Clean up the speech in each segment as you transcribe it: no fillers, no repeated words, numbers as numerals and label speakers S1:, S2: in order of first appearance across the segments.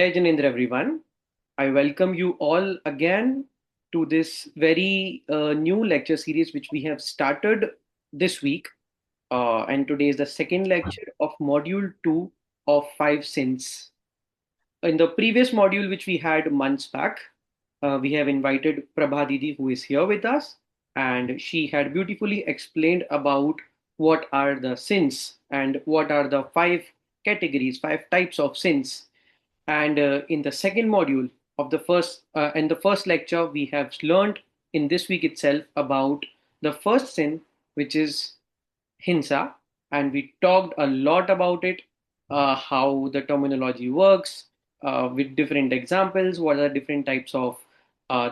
S1: Jai Janendra, everyone. I welcome you all again to this very new lecture series which we have started this week. And today is the second lecture of Module 2 of 5 Sins. In the previous module, which we had months back, we have invited Prabha Didi, who is here with us, and she had beautifully explained about what are the sins and what are the 5 categories, 5 types of sins. And in the second module of the first lecture, we have learned in this week itself about the first sin, which is Hinsa, and we talked a lot about it, how the terminology works, with different examples, what are different types of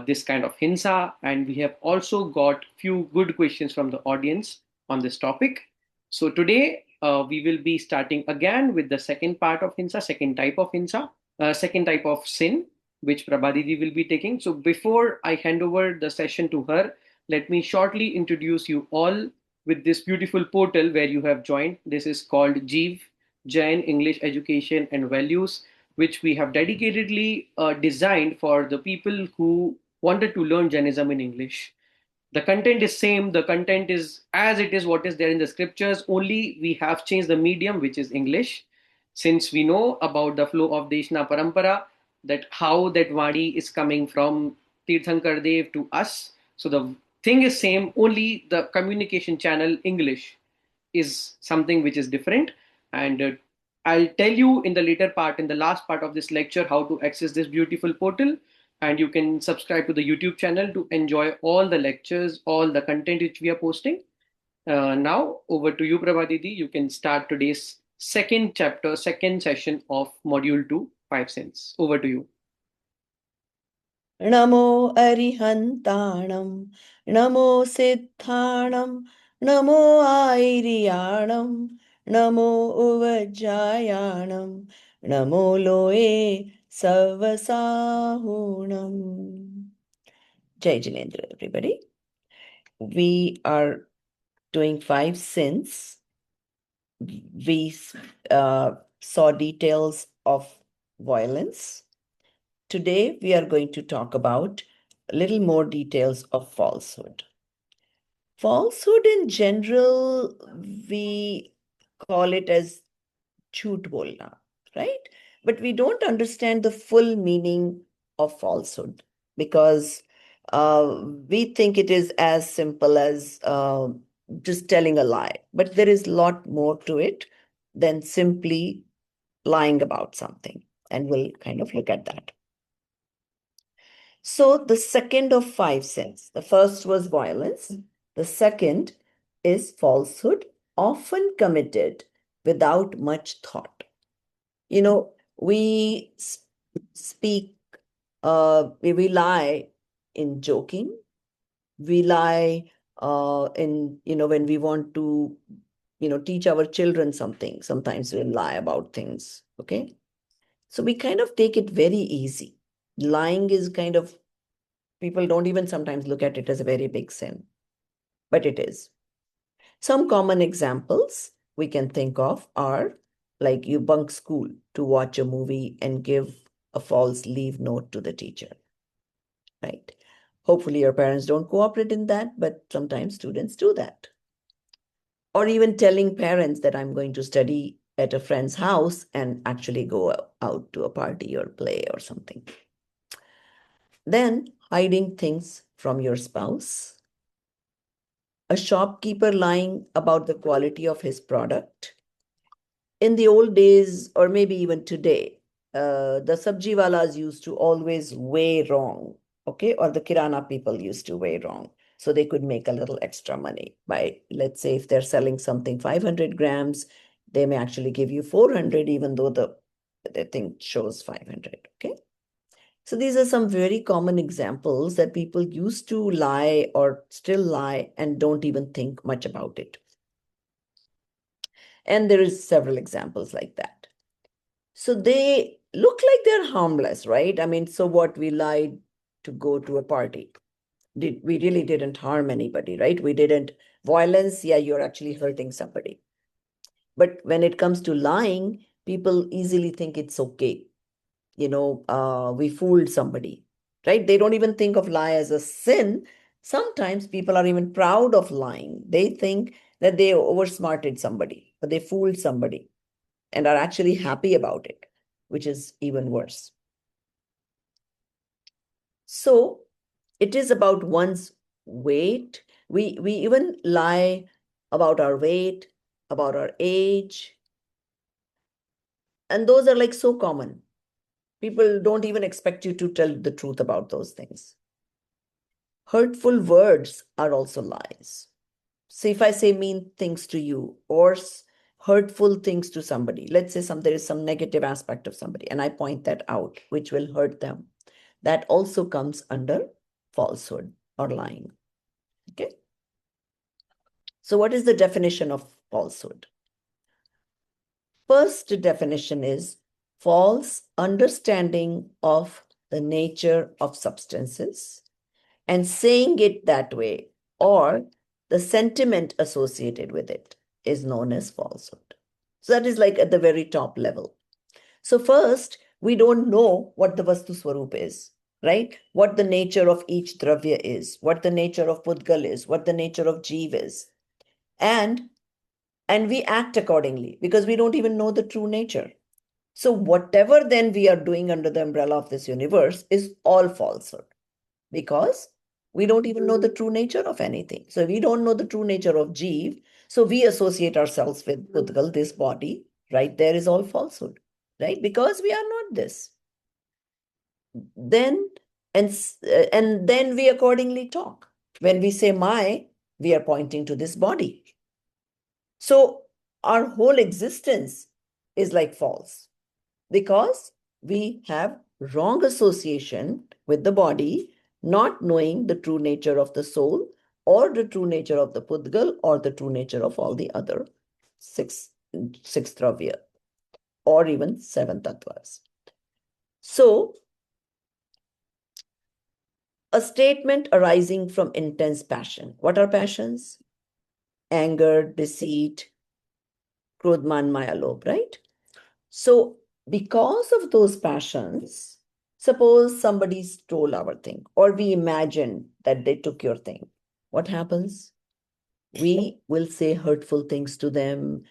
S1: this kind of Hinsa, and we have also got few good questions from the audience on this topic. So today we will be starting again with the second part of Hinsa, second type of Hinsa, second type of sin, which Prabhadidi will be taking. So before I hand over the session to her, let me shortly introduce you all with this beautiful portal where you have joined. This is called JEEV, Jain English Education and Values, which we have dedicatedly designed for the people who wanted to learn Jainism in English. The content is same, the content is as it is what is there in the scriptures, only we have changed the medium, which is English. Since we know about the flow of Deshna Parampara, that how that Vadi is coming from Tirthankar Dev to us. So the thing is same, only the communication channel English is something which is different. And I'll tell you in the later part, in the last part of this lecture, how to access this beautiful portal. And you can subscribe to the YouTube channel to enjoy all the lectures, all the content which we are posting. Now, over to you, Prabhadidi. You can start today's second chapter, second session of Module 2, 5 Cents. Over to you.
S2: NaMo अरिहन्ताणं NaMo सिद्धाणं NaMo आयर्याणं NaMo उवज्जायाणं NaMo लोये सवसाहुणम्. Jai Jinendra, everybody. We are doing 5 sins. We saw details of violence. Today, we are going to talk about a little more details of falsehood. Falsehood in general, we call it as jhoot bolna, right? But we don't understand the full meaning of falsehood because we think it is as simple as just telling a lie. But there is a lot more to it than simply lying about something. And we'll kind of look at that. So the second of 5 sins, the first was violence. The second is falsehood, often committed without much thought. You know, we speak, we lie in joking. We lie in, when we want to, teach our children something. Sometimes we lie about things, okay? So we kind of take it very easy. Lying is kind of, people don't even sometimes look at it as a very big sin, but it is. Some common examples we can think of are like you bunk school to watch a movie and give a false leave note to the teacher, right? Hopefully your parents don't cooperate in that, but sometimes students do that. Or even telling parents that I'm going to study at a friend's house and actually go out to a party or play or something. Then hiding things from your spouse. A shopkeeper lying about the quality of his product. In the old days, or maybe even today, the sabji walas used to always weigh wrong, okay? Or the kirana people used to weigh wrong. So they could make a little extra money by, let's say, if they're selling something 500 grams, they may actually give you 400, even though the thing shows 500, okay? So these are some very common examples that people used to lie or still lie and don't even think much about it. And there is several examples like that. So they look like they're harmless, right? I mean, so what, we lied to go to a party. We really didn't harm anybody, right? We didn't. Violence, yeah, you're actually hurting somebody. But when it comes to lying, people easily think it's okay. we fooled somebody, right? They don't even think of lie as a sin. Sometimes people are even proud of lying. They think that they oversmarted somebody, but they fooled somebody and are actually happy about it, which is even worse. So it is about one's weight. We even lie about our weight, about our age, and those are like so common. People don't even expect you to tell the truth about those things. Hurtful words are also lies. So if I say mean things to you or hurtful things to somebody, let's say there is some negative aspect of somebody and I point that out, which will hurt them, that also comes under falsehood or lying. Okay. So what is the definition of falsehood? First definition is false understanding of the nature of substances and saying it that way, or the sentiment associated with it is known as falsehood. So that is like at the very top level. So first, we don't know what the Vastu Swarup is, right? What the nature of each Dravya is, what the nature of Pudgal is, what the nature of JEEV is. And we act accordingly because we don't even know the true nature. So whatever then we are doing under the umbrella of this universe is all falsehood because we don't even know the true nature of anything. So we don't know the true nature of Jeev. So we associate ourselves with Pudgal, this body, right? There is all falsehood, right? Because we are not this. Then and then we accordingly talk. When we say my, we are pointing to this body. So our whole existence is like false because we have wrong association with the body, not knowing the true nature of the soul or the true nature of the Pudgal or the true nature of all the other six dravya or even seven tattvas. So a statement arising from intense passion. What are passions? Anger, deceit, krodman, maya, lobh, right? So because of those passions, suppose somebody stole our thing or we imagine that they took your thing. What happens? We will say hurtful things to them,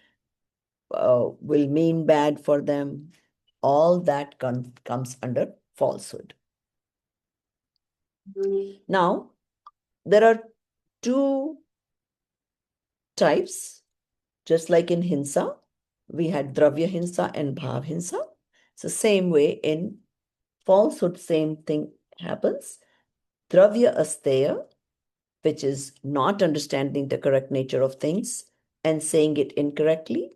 S2: will mean bad for them. All that comes under falsehood. Now, there are two types, just like in Hinsa, we had Dravya Hinsa and Bhav Hinsa. It's the same way in falsehood, same thing happens. Dravya asteya, which is not understanding the correct nature of things and saying it incorrectly,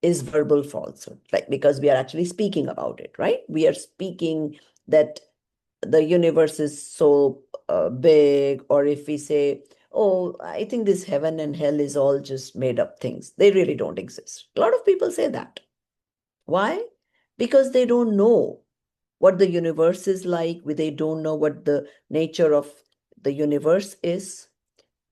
S2: is verbal falsehood, like because we are actually speaking about it, right? We are speaking that the universe is so big, or if we say, oh, I think this heaven and hell is all just made up things. They really don't exist. A lot of people say that. Why? Because they don't know what the universe is like. They don't know what the nature of the universe is.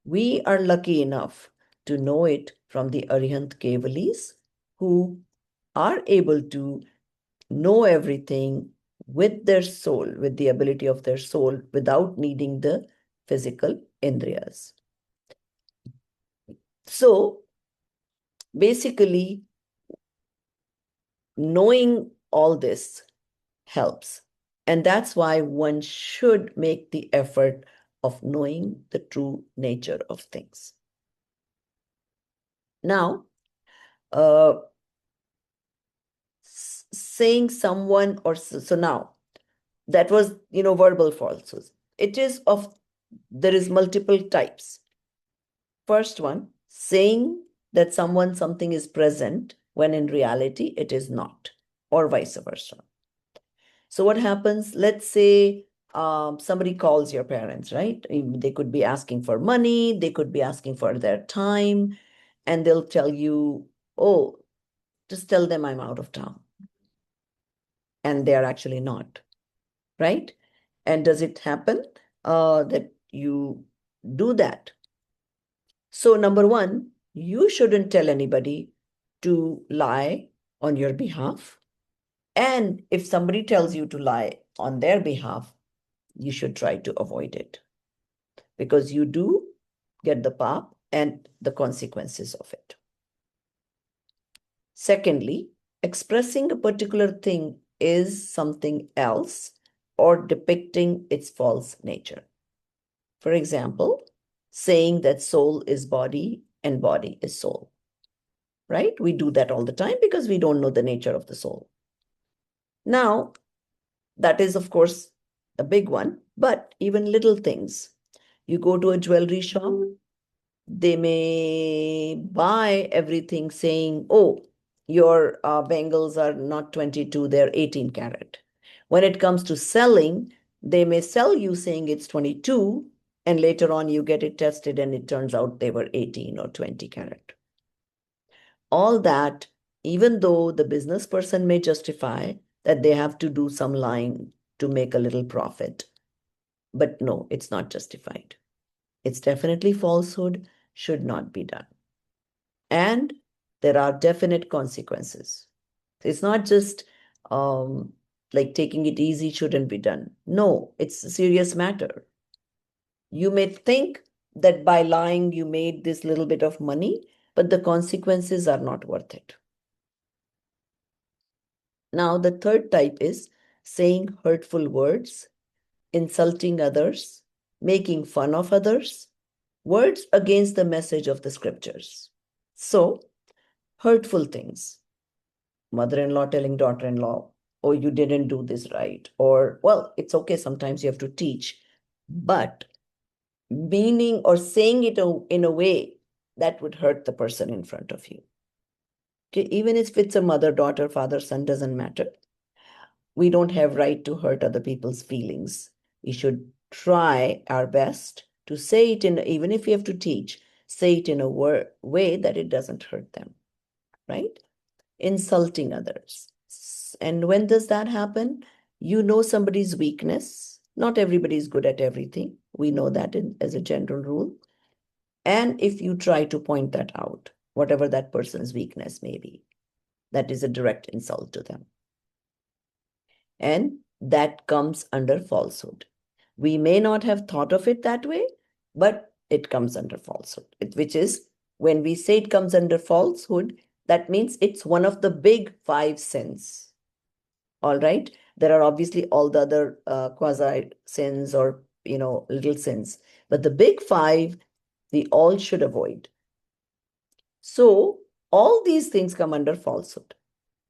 S2: We are lucky enough to know it from the Arihant Kevalis, who are able to know everything with their soul, with the ability of their soul, without needing the physical indriyas. So basically, knowing all this helps. And that's why one should make the effort of knowing the true nature of things. Now, saying someone or so now that was verbal falsehoods. It is of there is multiple types. First one, saying that something is present when in reality it is not, or vice versa. So what happens? Let's say somebody calls your parents, right? They could be asking for money, they could be asking for their time, and they'll tell you, oh, just tell them I'm out of town. And they are actually not, right? And does it happen that you do that? So number one, you shouldn't tell anybody to lie on your behalf. And if somebody tells you to lie on their behalf, you should try to avoid it, because you do get the pap and the consequences of it. Secondly, expressing a particular thing is something else or depicting its false nature. For example, saying that soul is body and body is soul, right? We do that all the time because we don't know the nature of the soul. Now, that is, of course, a big one, but even little things. You go to a jewelry shop, they may buy everything saying, oh, your bangles are not 22, they're 18 karat. When it comes to selling, they may sell you saying it's 22, and later on you get it tested and it turns out they were 18 or 20 karat. All that, even though the business person may justify that they have to do some lying to make a little profit, but no, it's not justified. It's definitely falsehood, should not be done. And there are definite consequences. It's not just like taking it easy shouldn't be done. No, it's a serious matter. You may think that by lying you made this little bit of money, but the consequences are not worth it. Now, the third type is saying hurtful words, insulting others, making fun of others, words against the message of the scriptures. So, hurtful things. Mother-in-law telling daughter-in-law, oh, you didn't do this right. Or, well, it's okay, sometimes you have to teach. But meaning or saying it in a way that would hurt the person in front of you. Okay, even if it's a mother, daughter, father, son, doesn't matter. We don't have right to hurt other people's feelings. We should try our best to say it in, even if we have to teach, say it in a way that it doesn't hurt them, right? Insulting others. And when does that happen? You know somebody's weakness. Not everybody is good at everything. We know that as a general rule. And if you try to point that out, whatever that person's weakness may be, that is a direct insult to them. And that comes under falsehood. We may not have thought of it that way, but it comes under falsehood, which is when we say it comes under falsehood, that means it's one of the big 5 sins. All right. There are obviously all the other quasi sins or, little sins, but the big 5, we all should avoid. So all these things come under falsehood.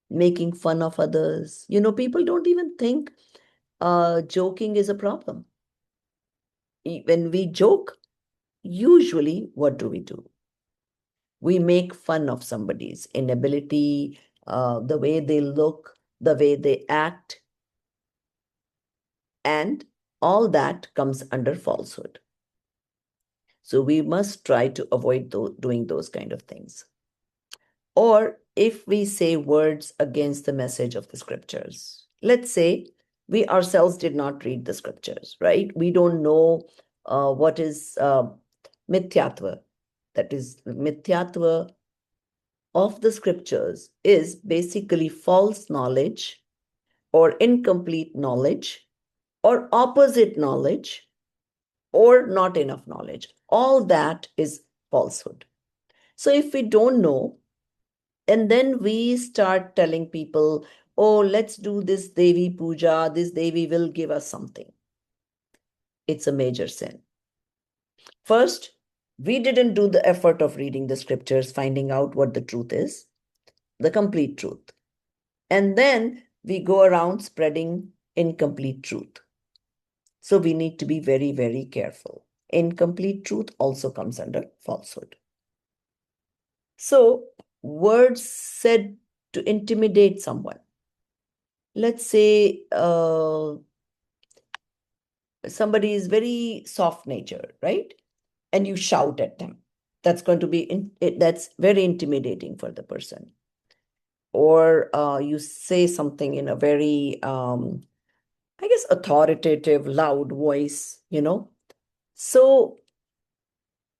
S2: Making fun of others. People don't even think joking is a problem. When we joke, usually what do? We make fun of somebody's inability, the way they look, the way they act, and all that comes under falsehood. So we must try to avoid doing those kind of things. Or if we say words against the message of the scriptures, let's say we ourselves did not read the scriptures, right? We don't know what is mithyatva. That is, mithyatva of the scriptures is basically false knowledge or incomplete knowledge or opposite knowledge or not enough knowledge. All that is falsehood. So if we don't know, and then we start telling people, oh, let's do this Devi puja, this Devi will give us something. It's a major sin. First, we didn't do the effort of reading the scriptures, finding out what the truth is, the complete truth. And then we go around spreading incomplete truth. So we need to be very, very careful. Incomplete truth also comes under falsehood. So words said to intimidate someone. Let's say somebody is very soft natured, right? And you shout at them. That's going to be, that's very intimidating for the person. Or you say something in a very, I guess, authoritative, loud voice, So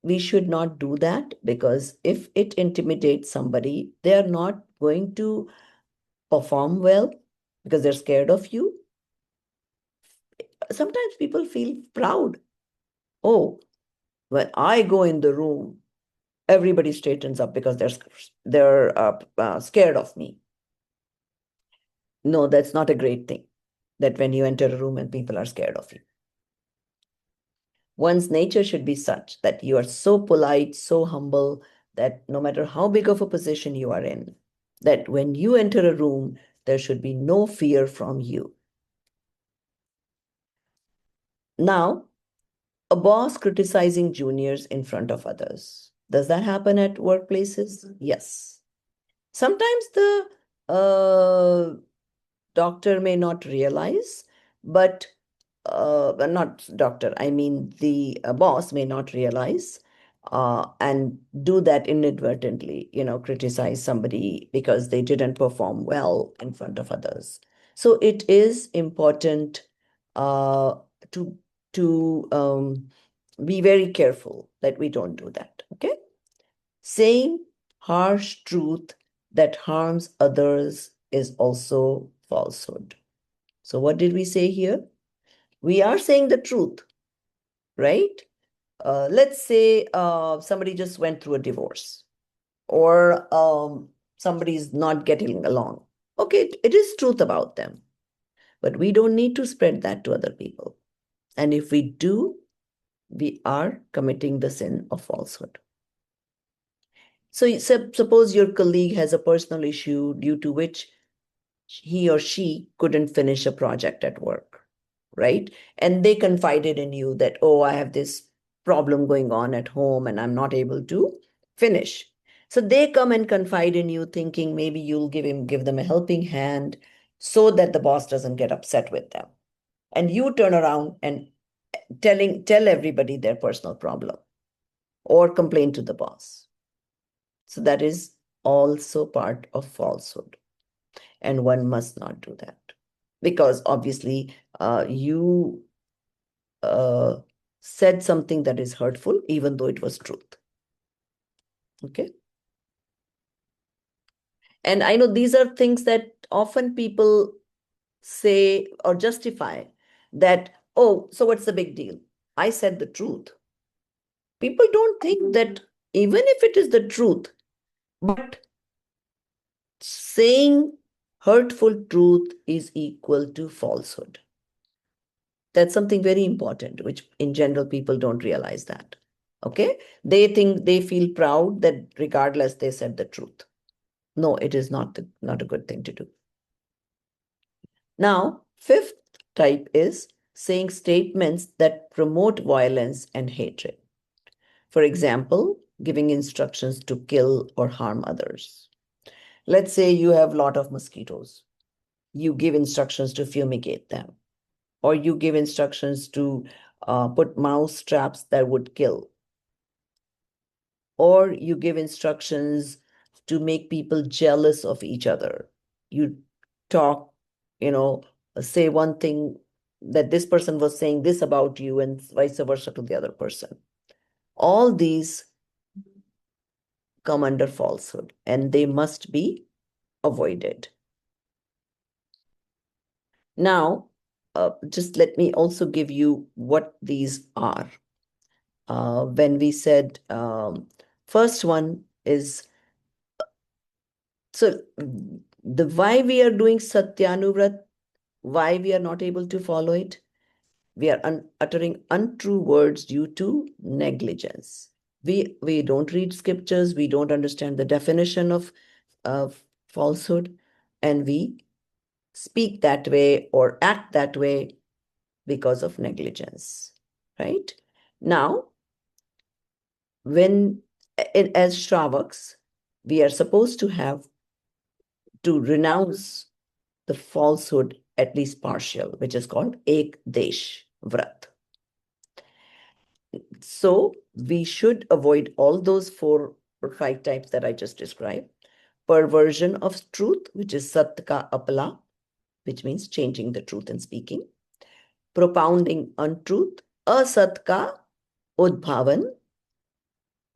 S2: we should not do that, because if it intimidates somebody, they are not going to perform well, because they're scared of you. Sometimes people feel proud. Oh, when I go in the room, everybody straightens up because they're scared of me. No, that's not a great thing. That when you enter a room and people are scared of you. One's nature should be such that you are so polite, so humble, that no matter how big of a position you are in, that when you enter a room, there should be no fear from you. Now, a boss criticizing juniors in front of others. Does that happen at workplaces? Yes. Sometimes the doctor may not realize, but not doctor, I mean the boss may not realize and do that inadvertently, criticize somebody because they didn't perform well in front of others. So it is important uh, to be very careful that we don't do that. Okay, saying harsh truth that harms others is also falsehood. So what did we say here? We are saying the truth, right? Let's say somebody just went through a divorce, or somebody's not getting along. Okay, it is truth about them, but we don't need to spread that to other people. And if we do, we are committing the sin of falsehood. So suppose your colleague has a personal issue due to which he or she couldn't finish a project at work, right? And they confided in you that, oh, I have this problem going on at home and I'm not able to finish. So they come and confide in you thinking maybe you'll give them a helping hand so that the boss doesn't get upset with them. And you turn around and tell everybody their personal problem or complain to the boss. So that is also part of falsehood. And one must not do that because obviously you said something that is hurtful, even though it was truth. Okay. And I know these are things that often people say or justify that, oh, so what's the big deal? I said the truth. People don't think that even if it is the truth, but saying hurtful truth is equal to falsehood. That's something very important, which in general people don't realize that. Okay? They think they feel proud that regardless they said the truth. No, it is not a good thing to do. Now, fifth type is saying statements that promote violence and hatred. For example, giving instructions to kill or harm others. Let's say you have a lot of mosquitoes. You give instructions to fumigate them, or you give instructions to put mouse traps that would kill, or you give instructions to make people jealous of each other. You talk, you know, say one thing that this person was saying this about you and vice versa to the other person. All these come under falsehood and they must be avoided. Now, just let me also give you what these are. When we said first one is, so the why we are doing Satyanuvrat, why we are not able to follow it, we are uttering untrue words due to negligence. We don't read scriptures, we don't understand the definition of falsehood, and we speak that way or act that way because of negligence, right? Now, when as Shravaks, we are supposed to renounce the falsehood, at least partial, which is called Ek Desh Vrat. So we should avoid all those 4 or 5 types that I just described. Perversion of truth, which is Sat Ka Apala, which means changing the truth and speaking. Propounding untruth, Asat Ka Udbhavan,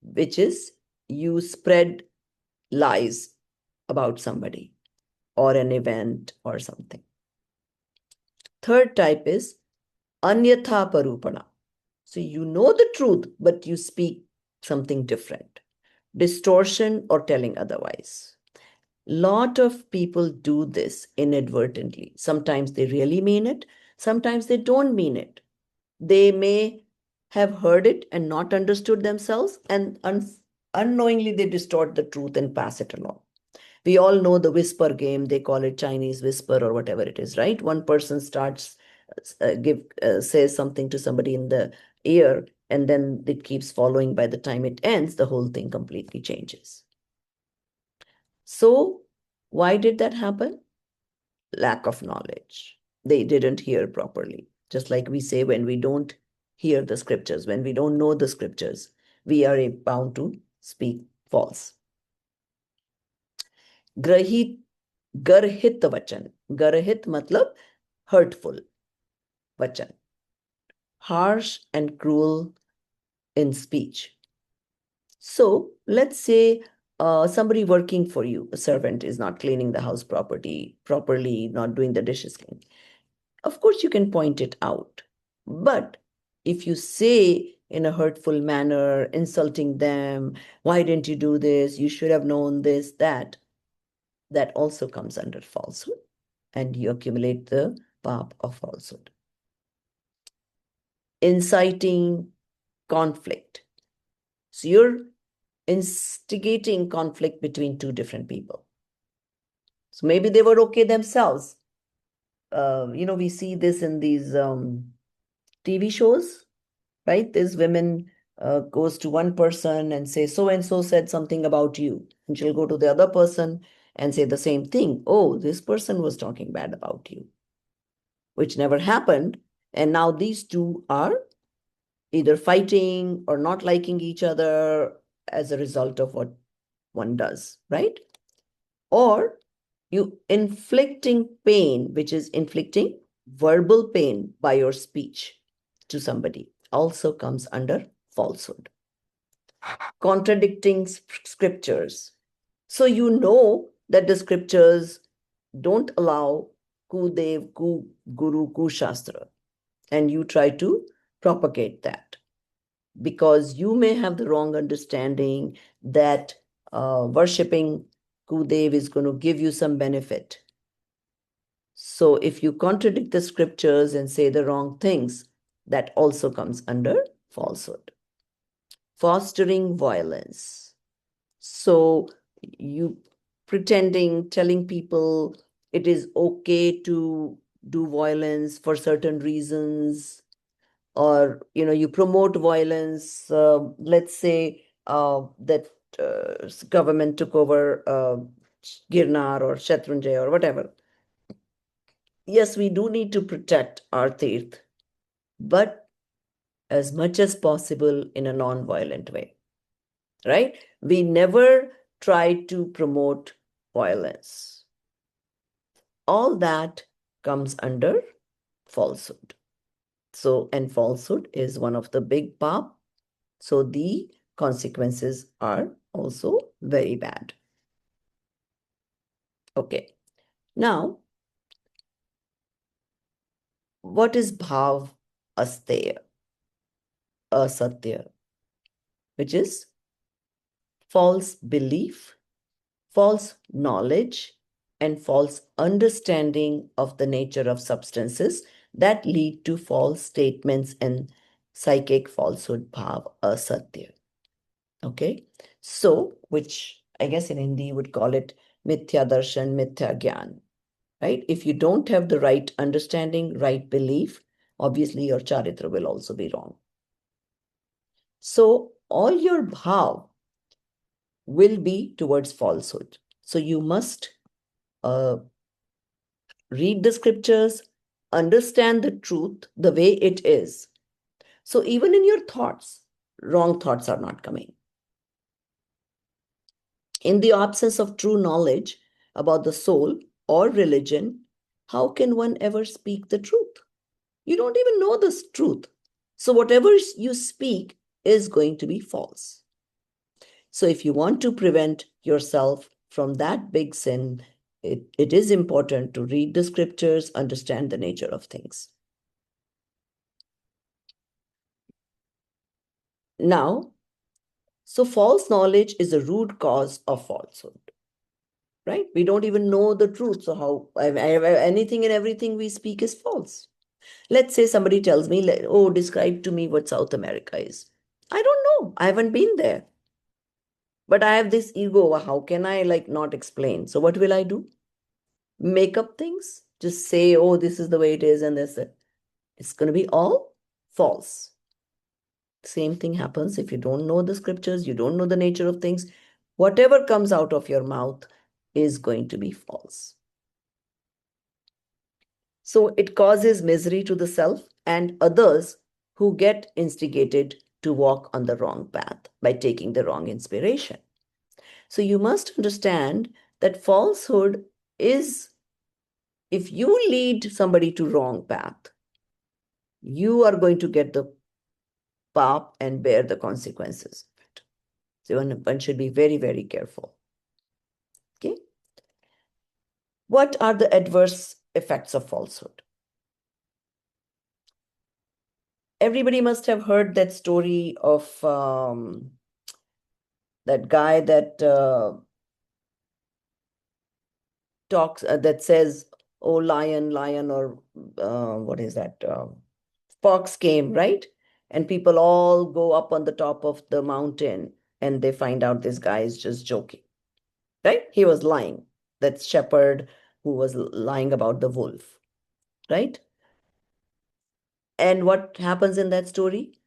S2: which is you spread lies about somebody or an event or something. Third type is anyatha parupana. So you know the truth, but you speak something different. Distortion or telling otherwise. Lot of people do this inadvertently. Sometimes they really mean it, sometimes they don't mean it. They may have heard it and not understood themselves, and unknowingly they distort the truth and pass it along. We all know the whisper game. They call it Chinese whisper or whatever it is, right? One person starts says something to somebody in the ear, and then it keeps following. By the time it ends, the whole thing completely changes. So why did that happen? Lack of knowledge. They didn't hear properly. Just like we say, when we don't hear the scriptures, when we don't know the scriptures, we are bound to speak false. Grahit Garhit vachan. Garhit matlab hurtful vachan. Harsh and cruel in speech. So let's say somebody working for you, a servant, is not cleaning the house properly, not doing the dishes clean. Of course, you can point it out. But if you say in a hurtful manner, insulting them, why didn't you do this? You should have known this, that also comes under falsehood, and you accumulate the path of falsehood. Inciting conflict. So you're instigating conflict between two different people. So maybe they were okay themselves. We see this in these TV shows, right? This women goes to one person and say, so and so said something about you. And she'll go to the other person and say the same thing. Oh, this person was talking bad about you, which never happened. And now these two are either fighting or not liking each other as a result of what one does, right? Or you inflicting pain, which is inflicting verbal pain by your speech to somebody, also comes under falsehood. Contradicting scriptures. So you know that the scriptures don't allow Kudev, Ku Guru, Ku Shastra, and you try to propagate that because you may have the wrong understanding that worshipping Kudev is going to give you some benefit. So if you contradict the scriptures and say the wrong things, that also comes under falsehood. Fostering violence. So you pretending, telling people it is okay to do violence for certain reasons, or you promote violence. Let's say that government took over Girnar or Shatrunjay or whatever. Yes, we do need to protect our tirth, but as much as possible in a non-violent way, right? We never try to promote violence. All that comes under falsehood. So, and falsehood is one of the big pap. So the consequences are also very bad. Okay. Now, what is bhav asteya, asatya, which is false belief, false knowledge, and false understanding of the nature of substances that lead to false statements and psychic falsehood, bhav asatya. Okay, so which I guess in Hindi would call it mithya darshan, mithya gyan, right? If you don't have the right understanding, right belief, obviously your charitra will also be wrong. So all your bhav will be towards falsehood. So you must read the scriptures, understand the truth the way it is. So even in your thoughts, wrong thoughts are not coming. In the absence of true knowledge about the soul or religion, how can one ever speak the truth? You don't even know the truth. So whatever you speak is going to be false. So if you want to prevent yourself from that big sin, it is important to read the scriptures, understand the nature of things. Now, so false knowledge is a root cause of falsehood, right? We don't even know the truth. So how anything and everything we speak is false. Let's say somebody tells me, oh, describe to me what South America is. I don't know. I haven't been there. But I have this ego. How can I not explain? So what will I do? Make up things? Just say, oh, this is the way it is, and that's it. It's going to be all false. Same thing happens if you don't know the scriptures, you don't know the nature of things. Whatever comes out of your mouth is going to be false. So it causes misery to the self and others who get instigated to walk on the wrong path by taking the wrong inspiration. So you must understand that falsehood is, if you lead somebody to wrong path, you are going to get the path and bear the consequences of it. So one should be very, very careful. Okay. What are the adverse effects of falsehood? Everybody must have heard that story of that guy that talks, that says, oh, lion, lion, or what is that? Fox came, right? And people all go up on the top of the mountain and they find out this guy is just joking, right? He was lying. That shepherd who was lying about the wolf, right? And what happens in that story?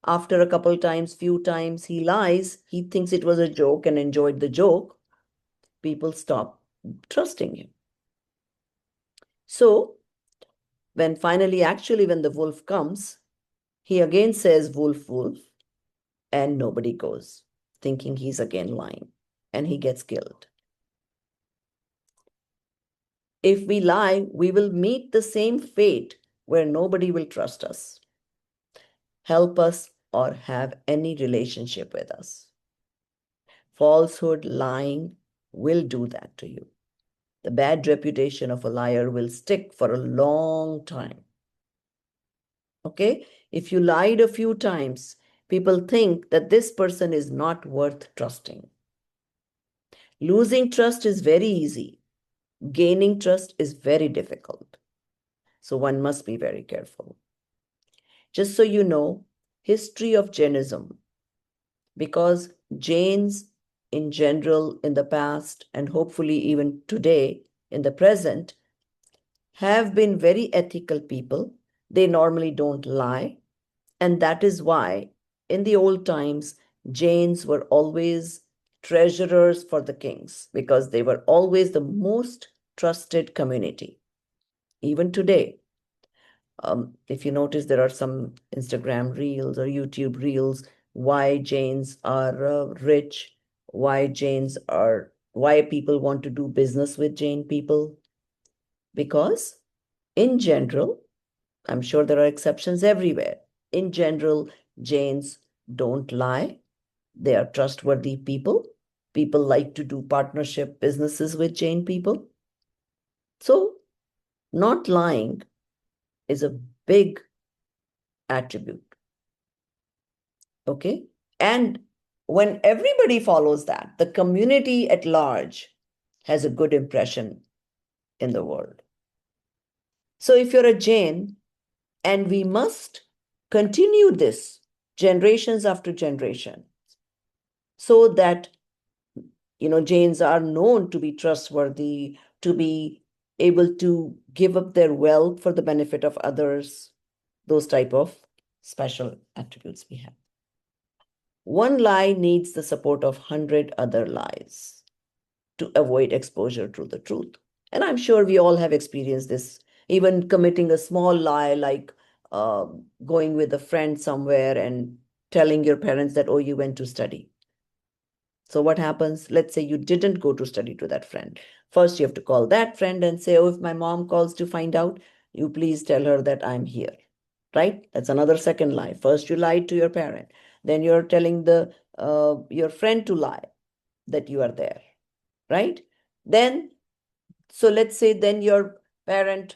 S2: After a couple times, few times he lies, he thinks it was a joke and enjoyed the joke. People stop trusting him. So when finally, actually, when the wolf comes, he again says, wolf, wolf, and nobody goes, thinking he's again lying, and he gets killed. If we lie, we will meet the same fate where nobody will trust us, help us, or have any relationship with us. Falsehood, lying will do that to you. The bad reputation of a liar will stick for a long time. Okay? If you lied a few times, people think that this person is not worth trusting. Losing trust is very easy. Gaining trust is very difficult. So one must be very careful. Just so you know, history of Jainism, because Jains in general in the past and hopefully even today in the present have been very ethical people. They normally don't lie. And that is why in the old times, Jains were always treasurers for the kings because they were always the most trusted community. Even today, if you notice, there are some Instagram reels or YouTube reels why Jains are rich, why people want to do business with Jain people. Because in general, I'm sure there are exceptions everywhere. In general, Jains don't lie. They are trustworthy people. People like to do partnership businesses with Jain people. So, not lying is a big attribute. Okay. And when everybody follows that, the community at large has a good impression in the world. So, if you're a Jain, and we must continue this generations after generation so that Jains are known to be trustworthy, to be able to give up their wealth for the benefit of others, those type of special attributes we have. One lie needs the support of 100 other lies to avoid exposure to the truth. And I'm sure we all have experienced this, even committing a small lie like going with a friend somewhere and telling your parents that, oh, you went to study. So what happens? Let's say you didn't go to study to that friend. First, you have to call that friend and say, oh, if my mom calls to find out, you please tell her that I'm here, right? That's another second lie. First, you lied to your parent. Then you're telling your friend to lie that you are there, right? Then So let's say then your parent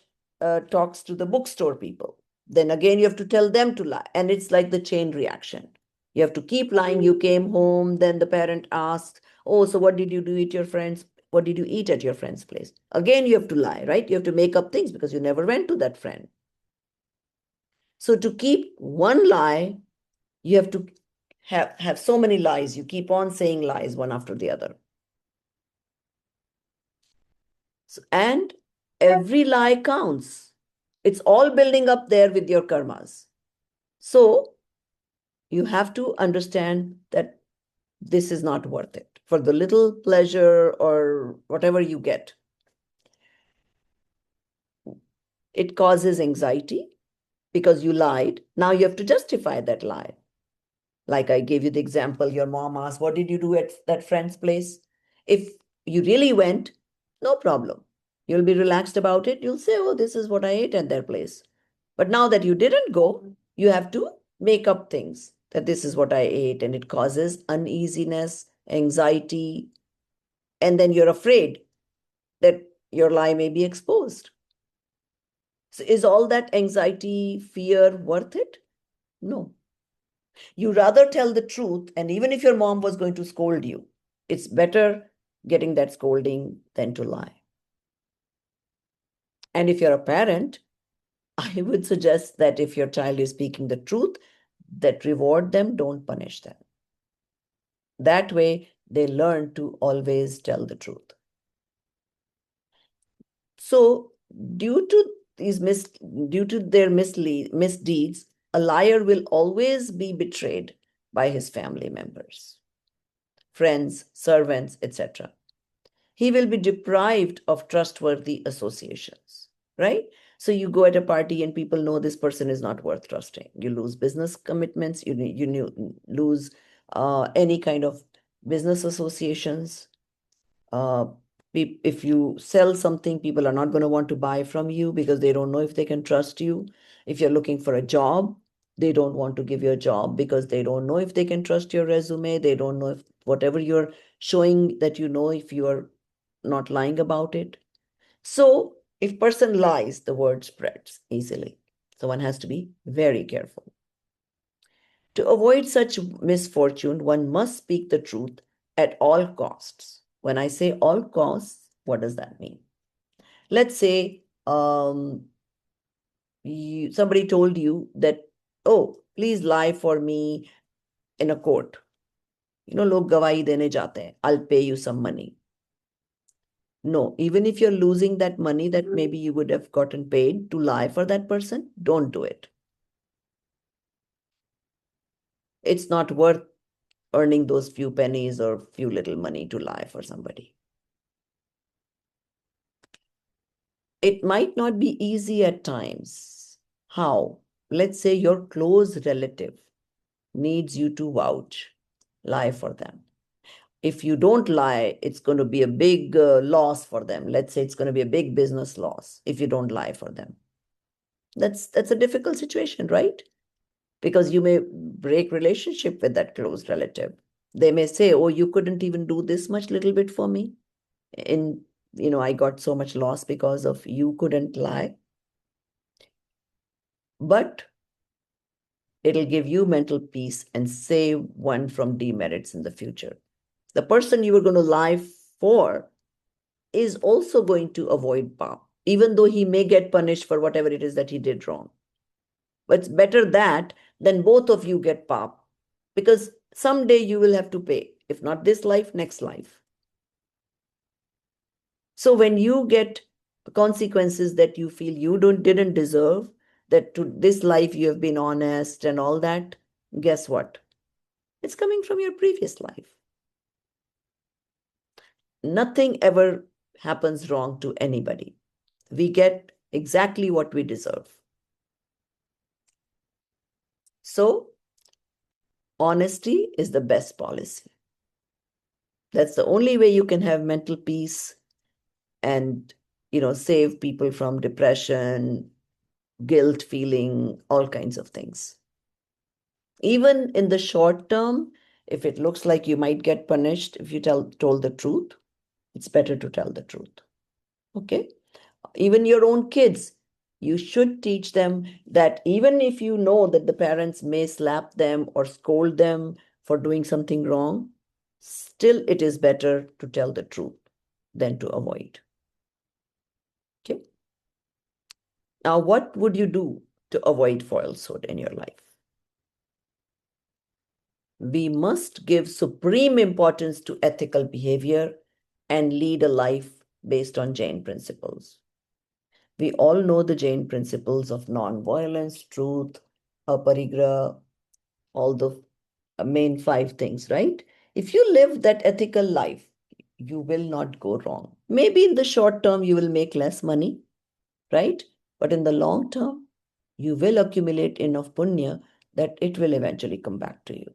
S2: talks to the bookstore people. Then again, you have to tell them to lie. And it's like the chain reaction. You have to keep lying. You came home, then the parent asks, oh, so what did you do at your friend's? What did you eat at your friend's place? Again, you have to lie, right? You have to make up things because you never went to that friend. So to keep one lie, you have to have so many lies. You keep on saying lies one after the other. And every lie counts. It's all building up there with your karmas. So you have to understand that this is not worth it for the little pleasure or whatever you get. It causes anxiety because you lied. Now you have to justify that lie. Like I gave you the example, your mom asked, what did you do at that friend's place? If you really went, no problem. You'll be relaxed about it. You'll say, oh, this is what I ate at their place. But now that you didn't go, you have to make up things that this is what I ate, and it causes uneasiness, anxiety, and then you're afraid that your lie may be exposed. So is all that anxiety, fear worth it? No. You rather tell the truth, and even if your mom was going to scold you, it's better getting that scolding than to lie. And if you're a parent, I would suggest that if your child is speaking the truth, that reward them, don't punish them. That way, they learn to always tell the truth. So, due to due to their misdeeds, a liar will always be betrayed by his family members, friends, servants, etc. He will be deprived of trustworthy associations, right? So you go at a party and people know this person is not worth trusting. You lose business commitments, lose any kind of business associations. Uh, if you sell something, people are not going to want to buy from you because they don't know if they can trust you. If you're looking for a job, they don't want to give you a job because they don't know if they can trust your resume. They don't know if whatever you're showing that you know if you are not lying about it. So if person lies, the word spreads easily. So one has to be very careful. To avoid such misfortune, one must speak the truth at all costs. When I say all costs, what does that mean? Let's say somebody told you that, oh, please lie for me in a court. Log gawai dene jate hain. I'll pay you some money. No, even if you're losing that money that maybe you would have gotten paid to lie for that person, don't do it. It's not worth earning those few pennies or few little money to lie for somebody. It might not be easy at times. How? Let's say your close relative needs you to vouch, lie for them. If you don't lie, it's going to be a big loss for them. Let's say it's going to be a big business loss if you don't lie for them. That's a difficult situation, right? Because you may break relationship with that close relative. They may say, oh, you couldn't even do this much little bit for me. I got so much loss because of you couldn't lie. But it'll give you mental peace and save one from demerits in the future. The person you were going to lie for is also going to avoid pap, even though he may get punished for whatever it is that he did wrong. But it's better that than both of you get pap, because someday you will have to pay, if not this life, next life. So when you get consequences that you feel you didn't deserve, that to this life you have been honest and all that, guess what? It's coming from your previous life. Nothing ever happens wrong to anybody. We get exactly what we deserve. So honesty is the best policy. That's the only way you can have mental peace and save people from depression, guilt feeling, all kinds of things. Even in the short term, if it looks like you might get punished if you told the truth, it's better to tell the truth. Okay? Even your own kids, you should teach them that even if you know that the parents may slap them or scold them for doing something wrong, still it is better to tell the truth than to avoid. Okay? Now, what would you do to avoid falsehood in your life? We must give supreme importance to ethical behavior and lead a life based on Jain principles. We all know the Jain principles of non-violence, truth, aparigraha, all the main five things, right? If you live that ethical life, you will not go wrong. Maybe in the short term, you will make less money, right? But in the long term, you will accumulate enough punya that it will eventually come back to you.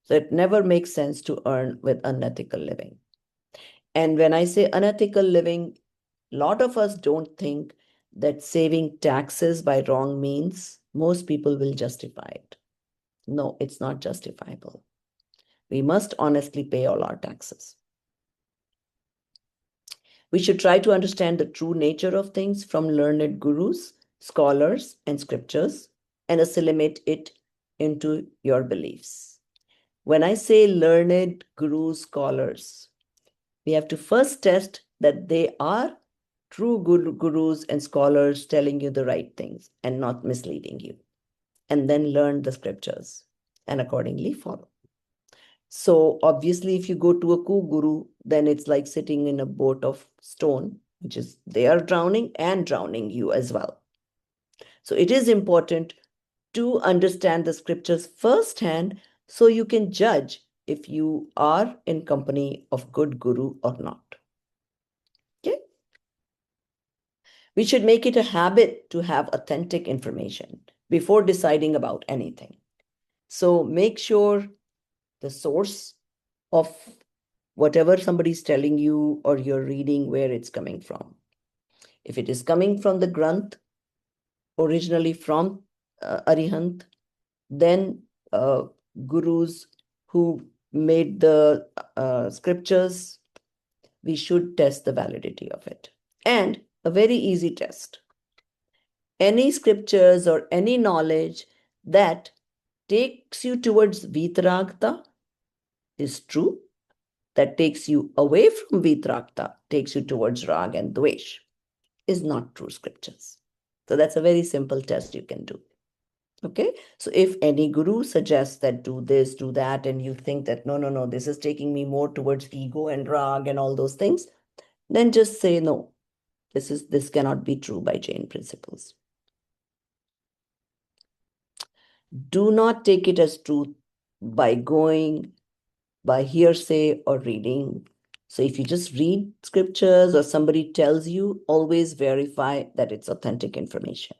S2: So it never makes sense to earn with unethical living. And when I say unethical living, a lot of us don't think that saving taxes by wrong means most people will justify it. No, it's not justifiable. We must honestly pay all our taxes. We should try to understand the true nature of things from learned gurus, scholars, and scriptures and assimilate it into your beliefs. When I say learned gurus, scholars, we have to first test that they are true gurus and scholars telling you the right things and not misleading you. And then learn the scriptures and accordingly follow. So obviously, if you go to a guru, then it's like sitting in a boat of stone, which is they are drowning and drowning you as well. So it is important to understand the scriptures firsthand so you can judge if you are in company of good guru or not. Okay? We should make it a habit to have authentic information before deciding about anything. So make sure the source of whatever somebody's telling you or you're reading, where it's coming from. If it is coming from the Granth, originally from Arihant, then gurus who made the scriptures, we should test the validity of it. And a very easy test. Any scriptures or any knowledge that takes you towards Vitaragta is true. That takes you away from Vitrakta, takes you towards Rag and Dvesh, is not true scriptures. So that's a very simple test you can do. Okay, so if any guru suggests that do this, do that, and you think that no, this is taking me more towards ego and rag and all those things, then just say no. This cannot be true by Jain principles. Do not take it as truth by going by hearsay or reading. So if you just read scriptures or somebody tells you, always verify that it's authentic information.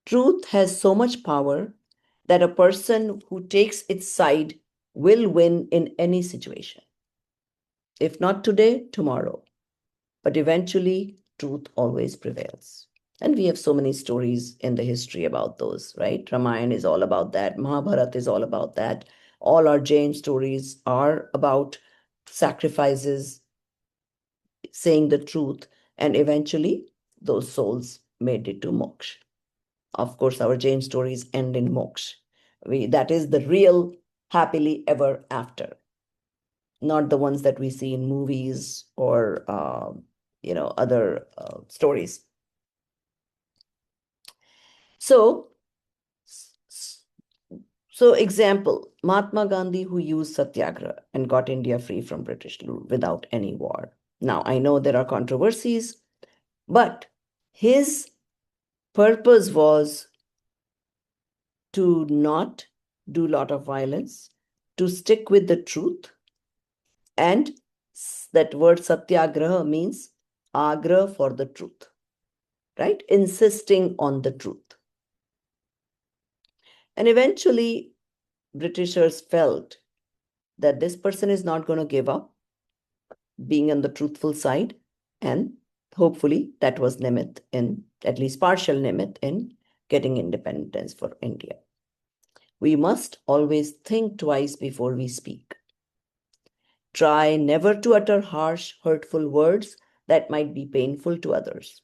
S2: Truth has so much power that a person who takes its side will win in any situation. If not today, tomorrow. But eventually, truth always prevails. And we have so many stories in the history about those, right? Ramayana is all about that. Mahabharata is all about that. All our Jain stories are about sacrifices, saying the truth, and eventually those souls made it to moksha. Of course, our Jain stories end in moksha. That is the real happily ever after, not the ones that we see in movies or other stories. So, example, Mahatma Gandhi, who used satyagraha and got India free from British rule without any war. Now, I know there are controversies, but his purpose was to not do a lot of violence, to stick with the truth. And that word satyagraha means agra for the truth, right? Insisting on the truth. And eventually, Britishers felt that this person is not going to give up being on the truthful side. And hopefully, that was nimit in, at least partial nimit in getting independence for India. We must always think twice before we speak. Try never to utter harsh, hurtful words that might be painful to others.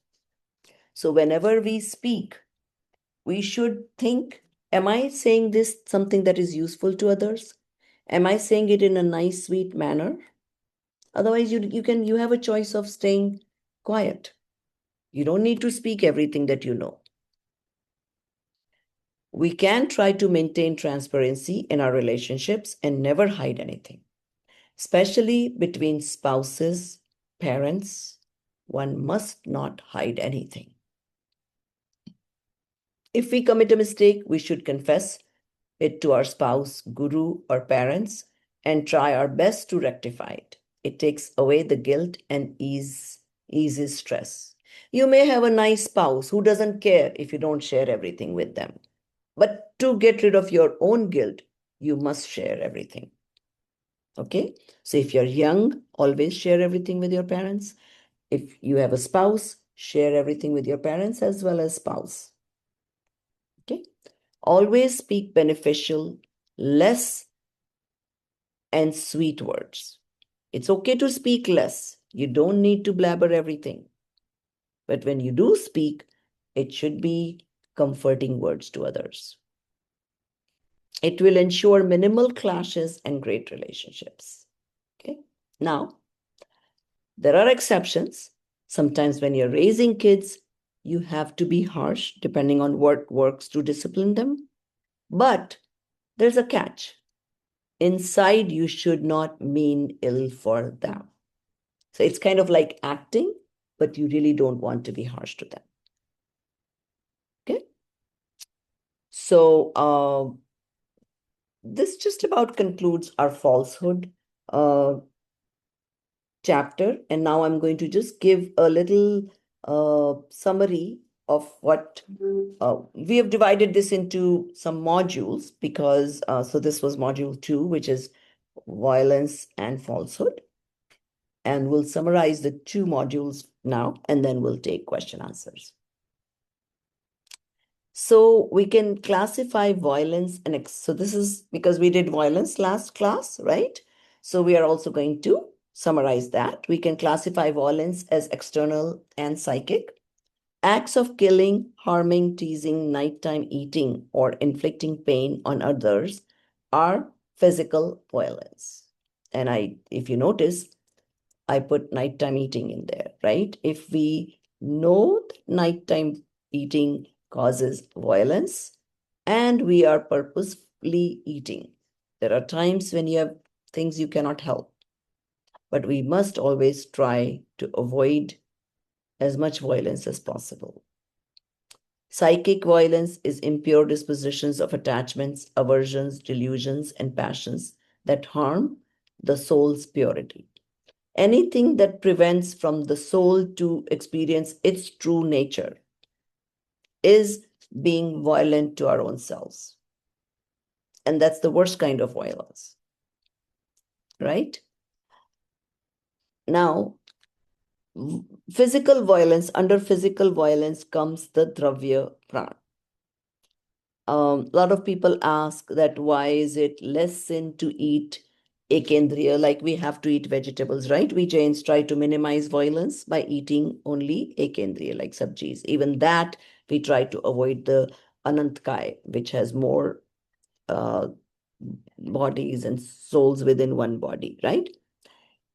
S2: So whenever we speak, we should think, am I saying this something that is useful to others? Am I saying it in a nice, sweet manner? Otherwise, you have a choice of staying quiet. You don't need to speak everything that you know. We can try to maintain transparency in our relationships and never hide anything, especially between spouses, parents. One must not hide anything. If we commit a mistake, we should confess it to our spouse, guru, or parents and try our best to rectify it. It takes away the guilt and eases stress. You may have a nice spouse who doesn't care if you don't share everything with them. But to get rid of your own guilt, you must share everything. Okay? So if you're young, always share everything with your parents. If you have a spouse, share everything with your parents as well as spouse. Okay? Always speak beneficial, less and sweet words. It's okay to speak less. You don't need to blabber everything. But when you do speak, it should be comforting words to others. It will ensure minimal clashes and great relationships. Okay. Now, there are exceptions. Sometimes when you're raising kids, you have to be harsh depending on what works to discipline them. But there's a catch. Inside, you should not mean ill for them. So it's kind of like acting, but you really don't want to be harsh to them. Okay. So this just about concludes our falsehood chapter. And now I'm going to just give a little summary of what we have divided this into some modules because so this was module 2, which is violence and falsehood. And we'll summarize the 2 modules now, and then we'll take question answers. So we can classify violence and so this is because we did violence last class, right? So we are also going to summarize that. We can classify violence as external and psychic. Acts of killing, harming, teasing, nighttime eating, or inflicting pain on others are physical violence. And if you notice, I put nighttime eating in there, right? If we know that nighttime eating causes violence and we are purposefully eating, there are times when you have things you cannot help, but we must always try to avoid as much violence as possible. Psychic violence is impure dispositions of attachments, aversions, delusions, and passions that harm the soul's purity. Anything that prevents from the soul to experience its true nature is being violent to our own selves. And that's the worst kind of violence, right? Now, physical violence, under physical violence comes the dravya pran. A lot of people ask that why is it less sin to eat ekendriya, like we have to eat vegetables, right? We Jains try to minimize violence by eating only ekendriya, like sabjis. Even that, we try to avoid the anantkai, which has more bodies and souls within one body, right?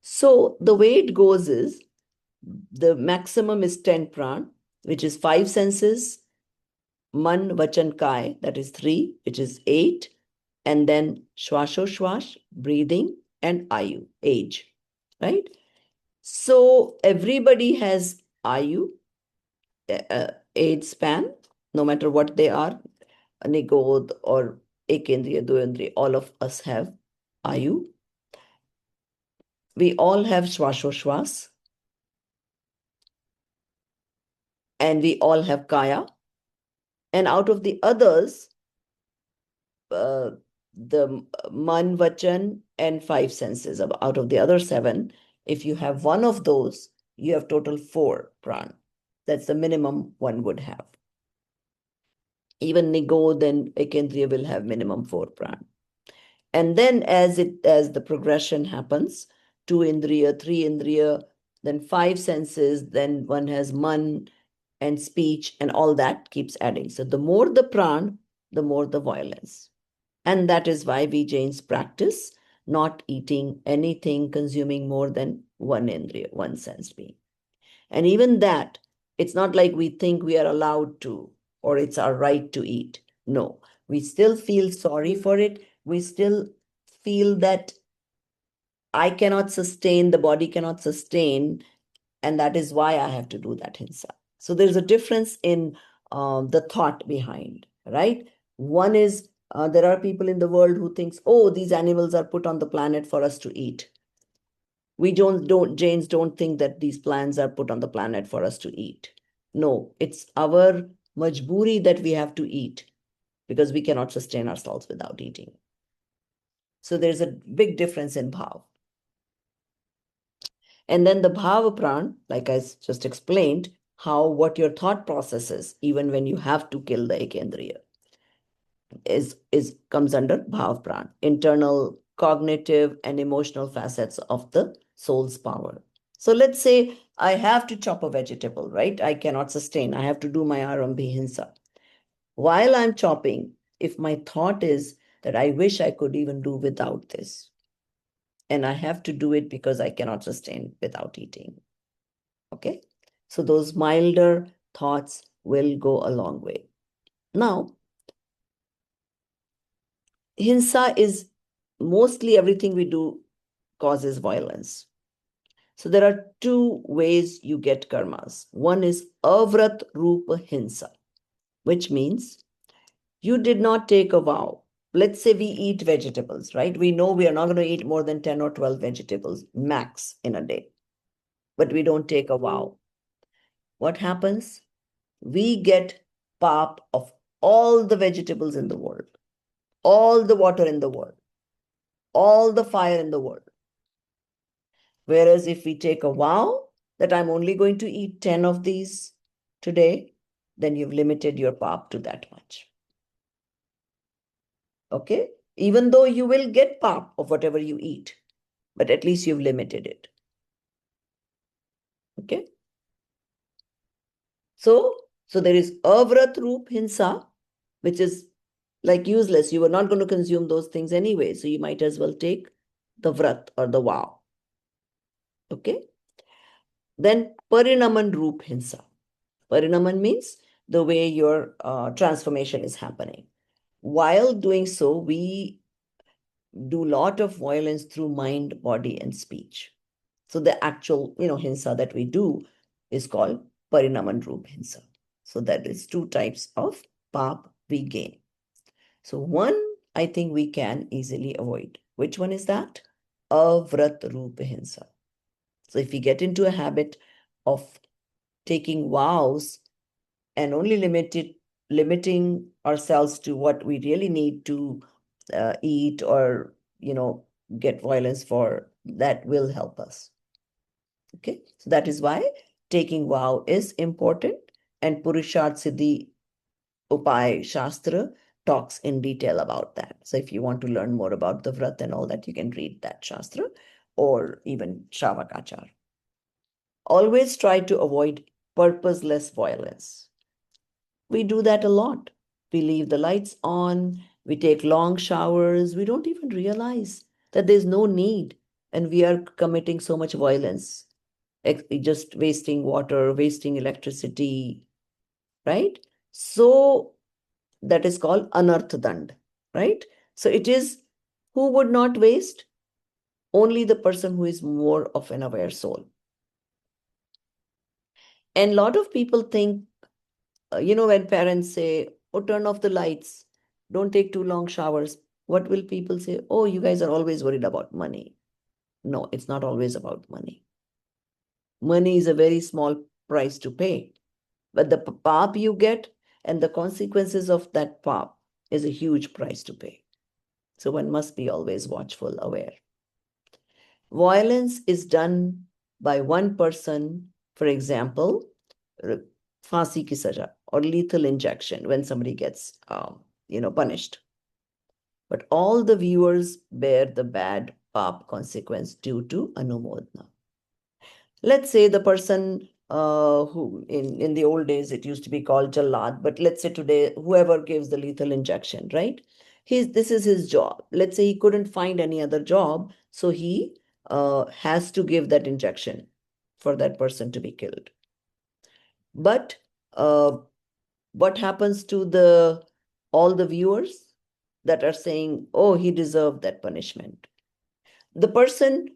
S2: So the way it goes is the maximum is 10 pran, which is 5 senses, man, vachan, kai, that is 3, which is 8, and then shwash, breathing, and ayu, age, right? So everybody has ayu, age span, no matter what they are, nigod or ekendriya, duendriya, all of us have ayu. We all have shwash, and we all have kaya. And out of the others, the man, vachan, and 5 senses, out of the other 7, if you have one of those, you have total 4 pran. That's the minimum one would have. Even nigod and ekendriya will have minimum 4 pran. And then as the progression happens, 2 indriya, 3 indriya, then five senses, then one has man and speech, and all that keeps adding. So the more the pran, the more the violence. And that is why we Jains practice not eating anything, consuming more than one indriya, one sense being. And even that, it's not like we think we are allowed to or it's our right to eat. No, we still feel sorry for it. We still feel that I cannot sustain, the body cannot sustain, and that is why I have to do that hinsa. So there's a difference in the thought behind, right? One is there are people in the world who thinks, oh, these animals are put on the planet for us to eat. We don't Jains don't think that these plants are put on the planet for us to eat. No, it's our majburi that we have to eat because we cannot sustain ourselves without eating. So there's a big difference in bhav. And then the bhava pran, like I just explained, how what your thought process is, even when you have to kill the ekendriya, is comes under bhav pran, internal cognitive and emotional facets of the soul's power. So let's say I have to chop a vegetable, right? I cannot sustain. I have to do my arambhi hinsa. While I'm chopping, if my thought is that I wish I could even do without this, and I have to do it because I cannot sustain without eating. Okay, so those milder thoughts will go a long way. Now, hinsa is mostly everything we do causes violence. So there are two ways you get karmas. One is avrat rupa hinsa, which means you did not take a vow. Let's say we eat vegetables, right? We know we are not going to eat more than 10 or 12 vegetables max in a day, but we don't take a vow. What happens? We get pap of all the vegetables in the world, all the water in the world, all the fire in the world. Whereas if we take a vow that I'm only going to eat 10 of these today, then you've limited your pap to that much. Okay? Even though you will get pap of whatever you eat, but at least you've limited it. Okay? So there is avrat roop hinsa, which is like useless. You were not going to consume those things anyway. So you might as well take the vrat or the vow. Okay. Then parinaman roop hinsa. Parinaman means the way your transformation is happening. While doing so, we do lot of violence through mind, body, and speech. So the actual, hinsa that we do is called parinaman roop hinsa. So that is two types of pap we gain. So one, I think we can easily avoid. Which one is that? Avrat rupa hinsa. So if we get into a habit of taking vows and only limiting ourselves to what we really need to eat or, get violence for, that will help us. Okay, so that is why taking vow is important, and Purusharth Siddhi Upay Shastra talks in detail about that. So if you want to learn more about the Vrat and all that, you can read that Shastra or even Shravakachar. Always try to avoid purposeless violence. We do that a lot. We leave the lights on, we take long showers, we don't even realize that there's no need, and we are committing so much violence, just wasting water, wasting electricity, right? So that is called anartha dand, right? So it is, who would not waste? Only the person who is more of an aware soul. And a lot of people think, when parents say, oh, turn off the lights, don't take too long showers, what will people say? Oh, you guys are always worried about money. No, it's not always about money. Money is a very small price to pay, but the pap you get and the consequences of that pap is a huge price to pay. So one must be always watchful, aware. Violence is done by one person, for example, फांसी की saja or lethal injection when somebody gets, punished. But all the viewers bear the bad pap consequence due to anumodna. Let's say the person who in the old days it used to be called Jallad, but let's say today whoever gives the lethal injection, right? This is his job. Let's say he couldn't find any other job, so he has to give that injection for that person to be killed. But uh, what happens to the all the viewers that are saying, "Oh, he deserved that punishment"? The person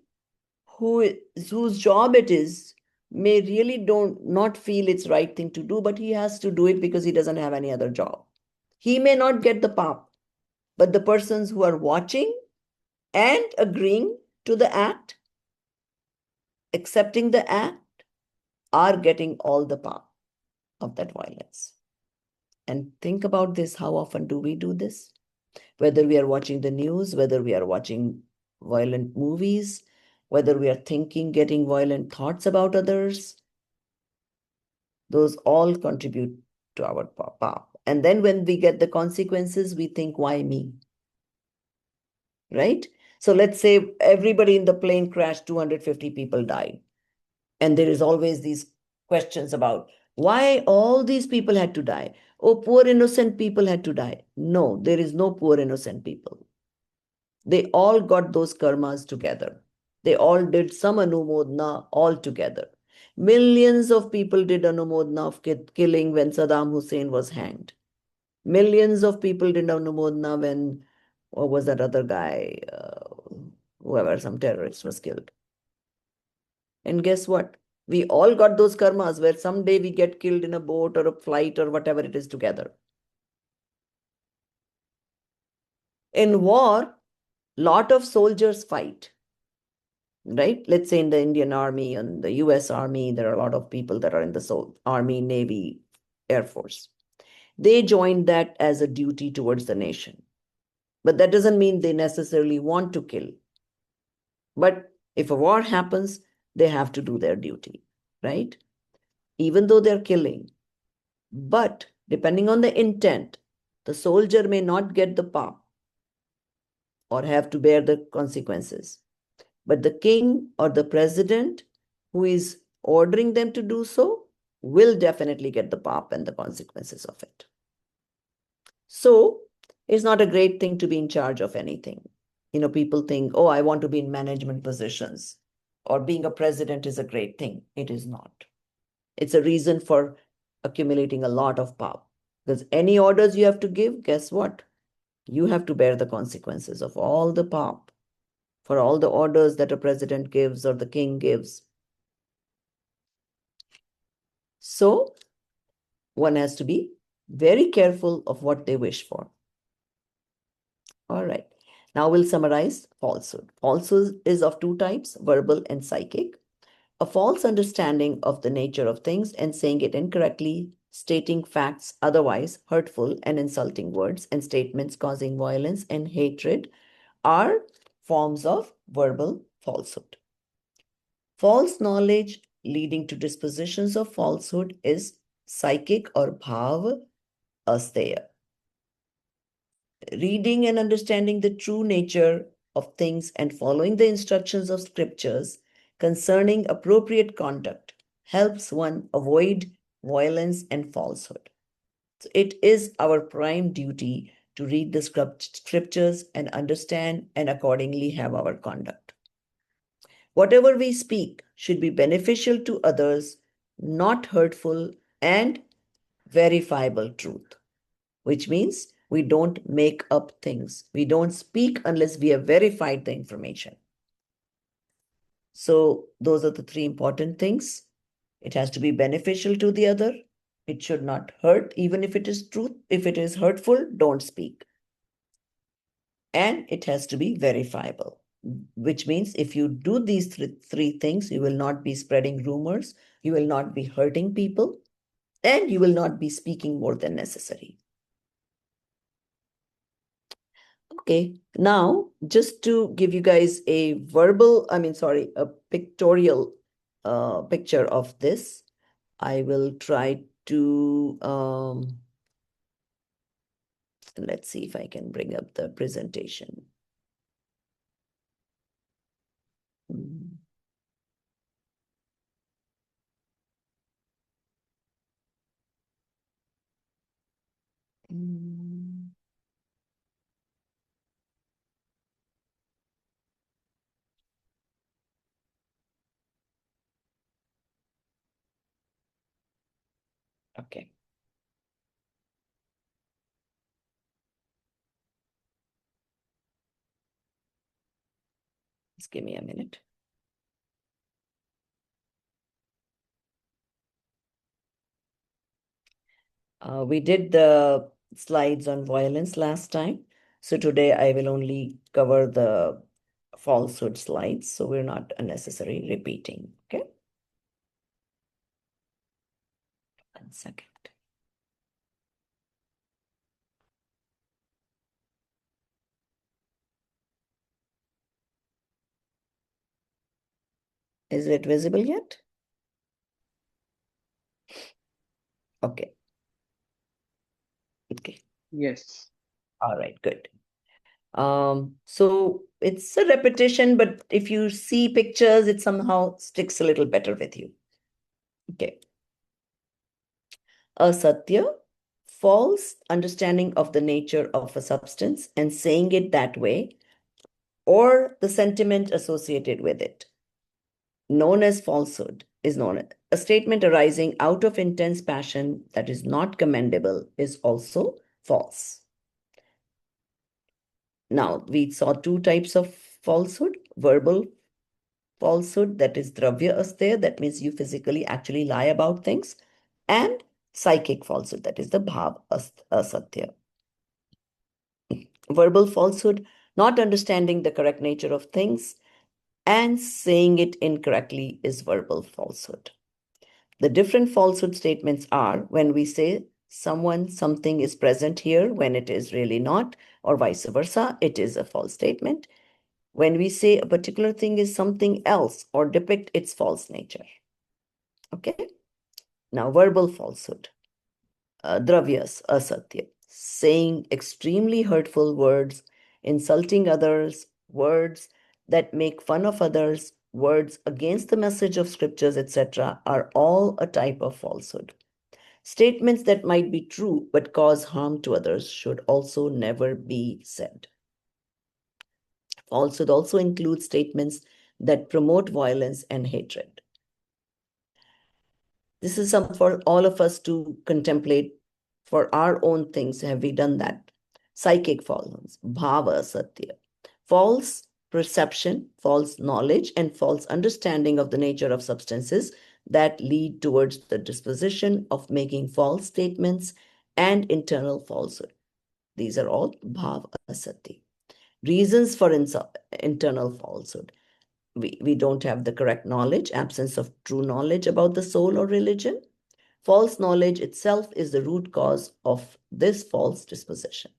S2: whose job it is may really don't not feel it's right thing to do, but he has to do it because he doesn't have any other job. He may not get the pap, but the persons who are watching and agreeing to the act, accepting the act, are getting all the pap of that violence. And think about this, how often do we do this? Whether we are watching the news, whether we are watching violent movies, whether we are thinking, getting violent thoughts about others, those all contribute to our path. And then when we get the consequences, we think, why me? Right? So let's say everybody in the plane crash, 250 people died. And there is always these questions about why all these people had to die. Oh, poor innocent people had to die. No, there is no poor innocent people. They all got those karmas together. They all did some anumodna all together. Millions of people did anumodna of killing when Saddam Hussein was hanged. Millions of people did anumodna when, what was that other guy, whoever, some terrorist was killed. And guess what? We all got those karmas where someday we get killed in a boat or a flight or whatever it is together. In war, lot of soldiers fight, right? Let's say in the Indian Army and the US Army, there are a lot of people that are in the Army, Navy, Air Force. They joined that as a duty towards the nation. But that doesn't mean they necessarily want to kill. But if a war happens, they have to do their duty, right? Even though they're killing. But depending on the intent, the soldier may not get the pop or have to bear the consequences. But the king or the president who is ordering them to do so will definitely get the pop and the consequences of it. So it's not a great thing to be in charge of anything. You know, people think, oh, I want to be in management positions, or being a president is a great thing. It is not. It's a reason for accumulating a lot of power. Because any orders you have to give, guess what? You have to bear the consequences of all the power for all the orders that a president gives or the king gives. So one has to be very careful of what they wish for. All right. Now we'll summarize falsehood. Falsehood is of two types, verbal and psychic. A false understanding of the nature of things and saying it incorrectly, stating facts otherwise hurtful and insulting words and statements causing violence and hatred are forms of verbal falsehood. False knowledge leading to dispositions of falsehood is psychic or bhav asteya. Reading and understanding the true nature of things and following the instructions of scriptures concerning appropriate conduct helps one avoid violence and falsehood. So it is our prime duty to read the scriptures and understand and accordingly have our conduct. Whatever we speak should be beneficial to others, not hurtful, and verifiable truth, which means we don't make up things. We don't speak unless we have verified the information. So those are the three important things. It has to be beneficial to the other. It should not hurt, even if it is truth. If it is hurtful, don't speak. And it has to be verifiable, which means if you do these three things, you will not be spreading rumors, you will not be hurting people, and you will not be speaking more than necessary. Okay, now just to give you guys a a pictorial picture of this, I will try to, let's see if I can bring up the presentation. Mm. Okay. Just give me a minute. We did the slides on violence last time. So today I will only cover the falsehood slides. So we're not unnecessarily repeating. Okay. 1 second. Is it visible yet? Okay. Okay.
S1: Yes.
S2: All right. Good. So it's a repetition, but if you see pictures, it somehow sticks a little better with you. Okay. A Satya, false understanding of the nature of a substance and saying it that way, or the sentiment associated with it, known as falsehood, is known as a statement arising out of intense passion that is not commendable, is also false. Now, we saw two types of falsehood: verbal falsehood, that is dravya asthaya, that means you physically actually lie about things, and psychic falsehood, that is the bhav asatya. Verbal falsehood, not understanding the correct nature of things and saying it incorrectly, is verbal falsehood. The different falsehood statements are when we say someone, something is present here when it is really not, or vice versa, it is a false statement. When we say a particular thing is something else or depict its false nature. Okay. Now, verbal falsehood, dravyas, asatya, saying extremely hurtful words, insulting others, words that make fun of others, words against the message of scriptures, etc., are all a type of falsehood. Statements that might be true but cause harm to others should also never be said. Falsehood also includes statements that promote violence and hatred. This is something for all of us to contemplate for our own things. Have we done that? Psychic falsehoods, bhava satya, false perception, false knowledge, and false understanding of the nature of substances that lead towards the disposition of making false statements and internal falsehood. These are all bhava satya. Reasons for internal falsehood. We don't have the correct knowledge, absence of true knowledge about the soul or religion. False knowledge itself is the root cause of this false disposition.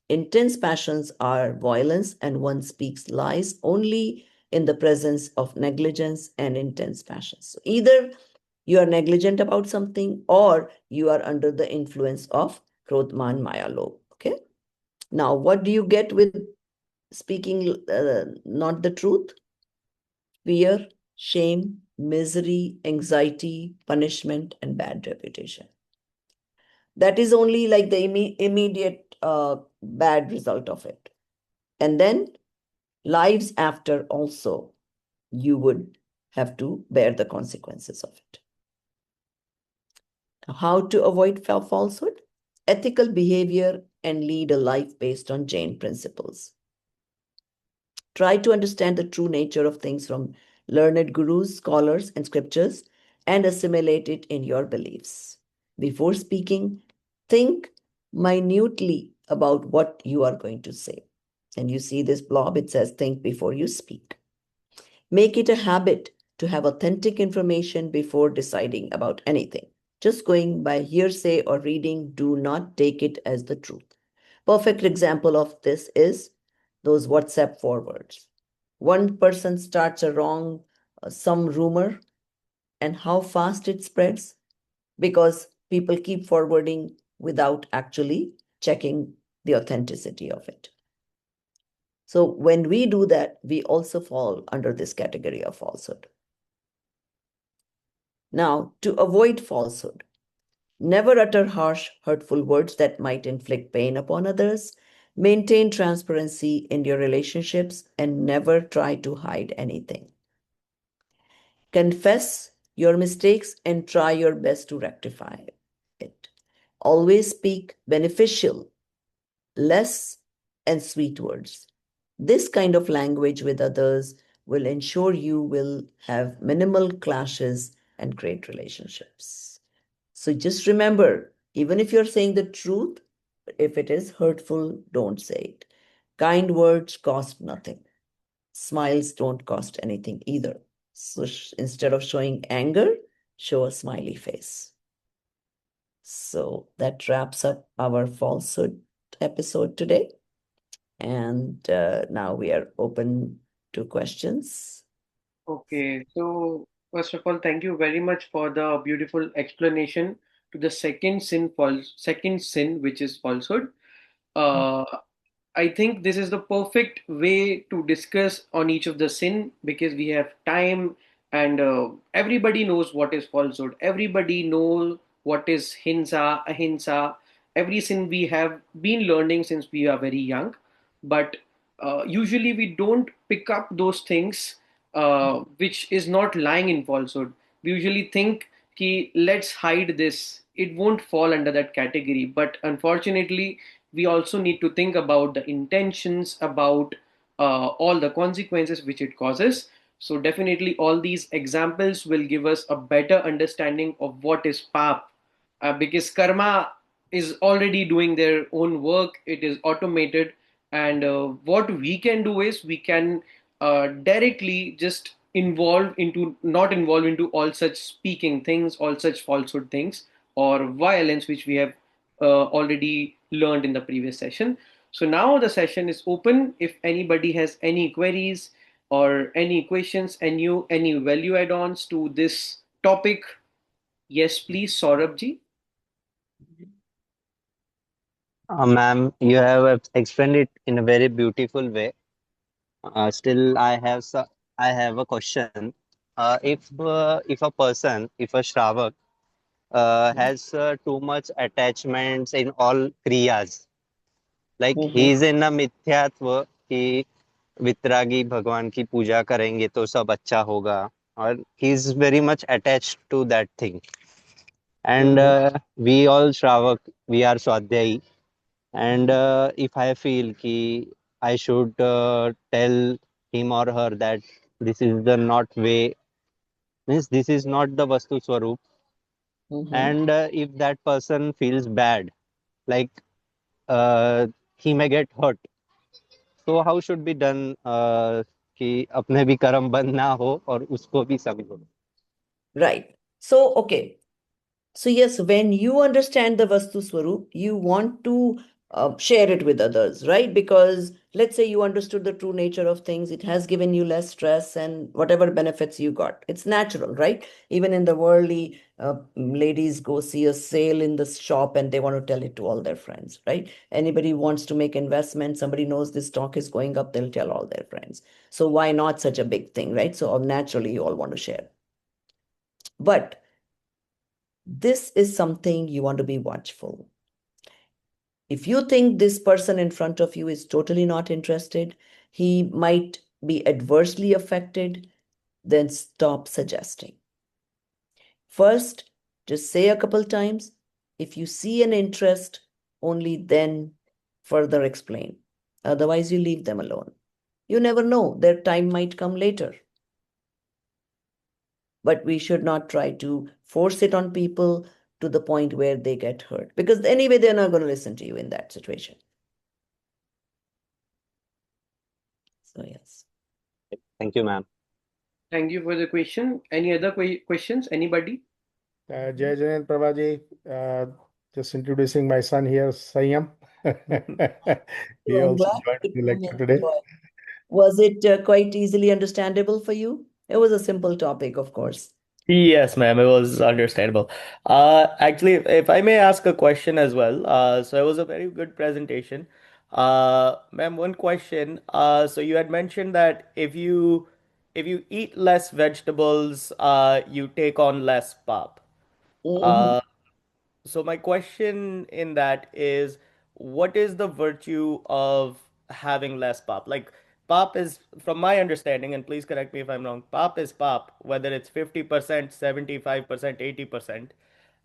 S2: Intense passions are violence, and one speaks lies only in the presence of negligence and intense passions. So either you are negligent about something or you are under the influence of Krodman Maya Lobh. Okay. Now, what do you get with speaking not the truth? Fear, shame, misery, anxiety, punishment, and bad reputation. That is only like the immediate bad result of it. And then lives after also, you would have to bear the consequences of it. How to avoid falsehood? Ethical behavior and lead a life based on Jain principles. Try to understand the true nature of things from learned gurus, scholars, and scriptures and assimilate it in your beliefs. Before speaking, think minutely about what you are going to say. And you see this blob, it says, think before you speak. Make it a habit to have authentic information before deciding about anything. Just going by hearsay or reading, do not take it as the truth. Perfect example of this is those WhatsApp forwards. One person starts a wrong, some rumor, and how fast it spreads because people keep forwarding without actually checking the authenticity of it. So when we do that, we also fall under this category of falsehood. Now, to avoid falsehood, Never utter harsh, hurtful words that might inflict pain upon others. Maintain transparency in your relationships and never try to hide anything. Confess your mistakes and try your best to rectify it. Always speak beneficial, less and sweet words. This kind of language with others will ensure you will have minimal clashes and great relationships. So just remember, even if you're saying the truth, if it is hurtful, don't say it. Kind words cost nothing. Smiles don't cost anything either. So instead of showing anger, show a smiley face. So that wraps up our falsehood episode today. And now we are open to questions.
S1: Okay, so first of all, thank you very much for the beautiful explanation to the second sin, which is falsehood. Uh, I think this is the perfect way to discuss on each of the sin because we have time and everybody knows what is falsehood. Everybody knows what is hinsa, ahimsa. Every sin we have been learning since we are very young, but usually we don't pick up those things which is not lying in falsehood. We usually think कि let's hide this. It won't fall under that category. But unfortunately, we also need to think about the intentions, about all the consequences which it causes. So definitely all these examples will give us a better understanding of what is pap, because karma is already doing their own work. It is automated, and what we can do is we can directly just involve into not involve into all such speaking things, all such falsehood things or violence which we have already learned in the previous session. So now the session is open. If anybody has any queries or any questions and you any value add-ons to this topic, yes please, Saurabh ji.
S3: Ma'am, you have explained it in a very beautiful way. Still, I have a question. If a person, if a Shravak has too much attachments in all kriyas, like he
S2: Mhm.
S3: is in a मिथ्यात्व कि वितरागी भगवान की पूजा करेंगे तो सब अच्छा होगा, और he is very much attached to that thing. And
S2: Mhm.
S3: we all Shravak, we are Swadhyayi. And if I feel ki I should tell him or her that this is the not way, means this is not the Vastu Swarup,
S2: Mhm.
S3: and if that person feels bad, like uh, he may get hurt. So how should be done कि अपने भी कर्म बंद ना हो और उसको भी समझो.
S2: Right. So, okay. So, yes, when you understand the Vastu Swarup, you want to share it with others, right? Because let's say you understood the true nature of things, it has given you less stress and whatever benefits you got. It's natural, right? Even in the worldly, ladies go see a sale in the shop and they want to tell it to all their friends, right? Anybody wants to make investment, somebody knows this stock is going up, they'll tell all their friends. So, why not such a big thing, right? So, naturally, you all want to share. But this is something you want to be watchful. If you think this person in front of you is totally not interested, he might be adversely affected, then stop suggesting. First, just say a couple times. If you see an interest, only then further explain. Otherwise, you leave them alone. You never know, their time might come later. But we should not try to force it on people to the point where they get hurt, because anyway they're not going to listen to you in that situation. So yes.
S3: Thank you, ma'am.
S1: Thank you for the question. Any other questions, anybody?
S4: Jai Jain Prabhaji, just introducing my son here, Sanyam. He
S2: So I'm
S4: also
S2: glad
S4: joined
S2: you
S4: the
S2: come
S4: lecture
S2: and
S4: today.
S2: enjoy. Was it quite easily understandable for you? It was a simple topic, of course.
S5: Yes, ma'am, it was understandable. Actually, if I may ask a question as well, so it was a very good presentation. Ma'am, one question. So you had mentioned that if you eat less vegetables, you take on less pap.
S2: Mhm.
S5: So my question in that is, what is the virtue of having less pop? Like pop is, from my understanding, and please correct me if I'm wrong, pop is pop, whether it's 50%, 75%,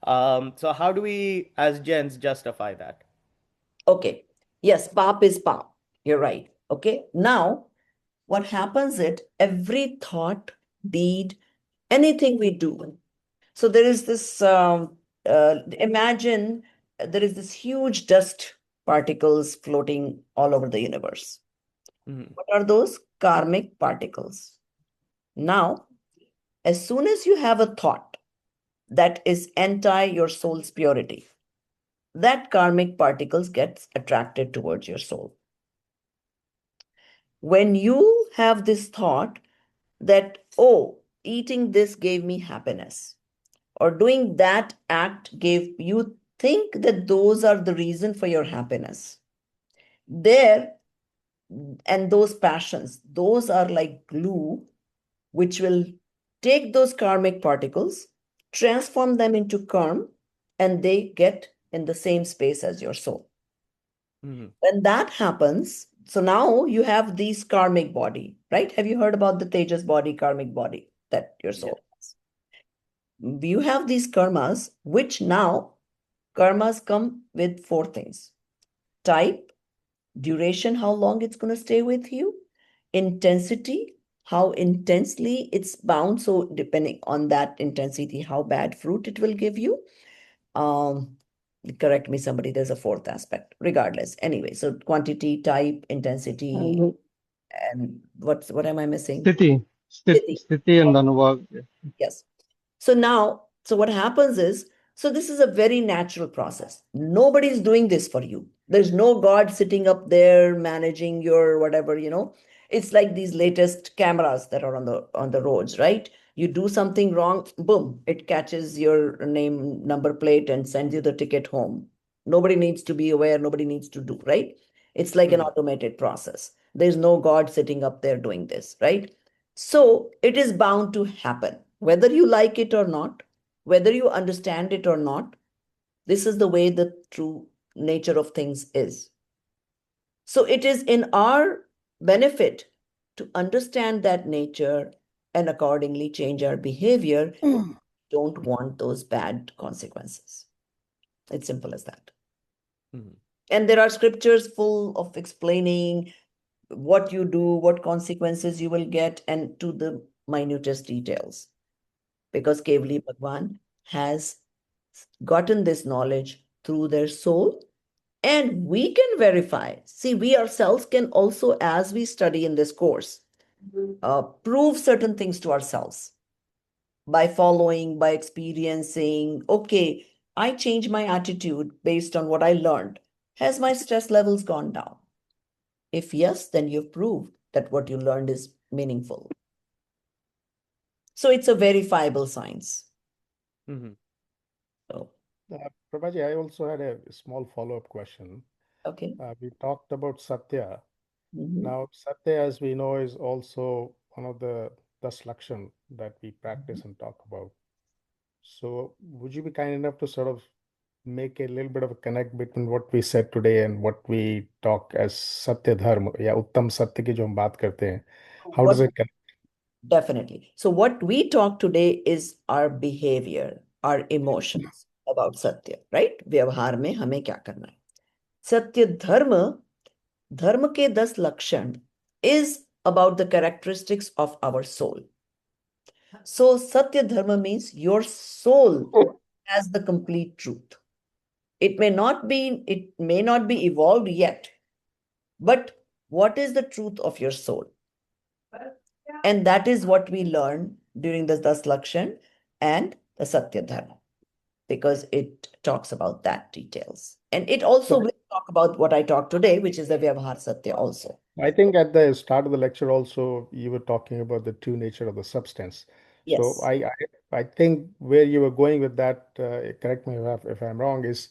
S5: 80%. So how do we as gens justify that?
S2: Okay. Yes, pop is pop. You're right. Okay. Now, what happens is every thought, deed, anything we do. So there is this, imagine there is this huge dust particles floating all over the universe.
S5: Mhm.
S2: What are those? Karmic particles. Now, as soon as you have a thought that is anti your soul's purity, that karmic particles gets attracted towards your soul. When you have this thought that, oh, eating this gave me happiness, or doing that act gave you, think that those are the reason for your happiness. There, and those passions, those are like glue, which will take those karmic particles, transform them into karma, and they get in the same space as your soul.
S5: Mhm.
S2: When that happens, so now you have these karmic body, right? Have you heard about the Tejas body, karmic body that your
S5: Yeah.
S2: soul has? You have these karmas, which now karmas come with four things: type, duration, how long it's going to stay with you, intensity, how intensely it's bound. So, depending on that intensity, how bad fruit it will give you. Um, Correct me, somebody, there's a fourth aspect, regardless. Anyway, so quantity, type, intensity, and what am I missing? Sthiti.
S6: Sthiti and Anubhav.
S2: Yes. So now, so what happens is, so this is a very natural process. Nobody's doing this for you. There's no God sitting up there managing your whatever, It's like these latest cameras that are on the roads, right? You do something wrong, boom, it catches your name, number plate, and sends you the ticket home. Nobody needs to be aware, nobody needs to do, right? It's like an
S5: Mhm.
S2: automated process. There's no God sitting up there doing this, right? So it is bound to happen, whether you like it or not, whether you understand it or not. This is the way the true nature of things is. So it is in our benefit to understand that nature and accordingly change our behavior. Don't want those bad consequences. It's simple as that.
S5: Mhm.
S2: And there are scriptures full of explaining what you do, what consequences you will get, and to the minutest details. Because Kevli Bhagwan has gotten this knowledge through their soul, and we can verify. See, we ourselves can also, as we study in this course, prove certain things to ourselves by following, by experiencing. Okay, I change my attitude based on what I learned. Has my stress levels gone down? If yes, then you've proved that what you learned is meaningful. So it's a verifiable science.
S5: Mhm.
S2: So,
S4: Prabhaji, I also had a small follow-up question.
S2: okay.
S4: We talked about Satya.
S2: Mhm.
S4: Now, Satya, as we know, is also one of the das lakshan that we practice and talk about. So, would you be kind enough to sort of make a little bit of a connect between what we said today and what we talk as Satya Dharma, या उत्तम सत्य की जो हम बात करते हैं, how does
S2: What
S4: it connect?
S2: Definitely. So what we talk today is our behavior, our emotions about Satya, right? व्यवहार में हमें क्या करना है? सत्य धर्म के 10 लक्षण is about the characteristics of our soul. So Satya Dharma means your soul has the complete truth. It may not be evolved yet, but what is the truth of your soul? And that is what we learn during the Das Lakshan and the Satya Dharma, because it talks about that details. And it also
S4: So
S2: will talk about what I talked today, which is the Vyavahar Satya also.
S4: I think at the start of the lecture also you were talking about the true nature of the substance. So
S2: Yes.
S4: I think where you were going with that, correct me if I'm wrong, is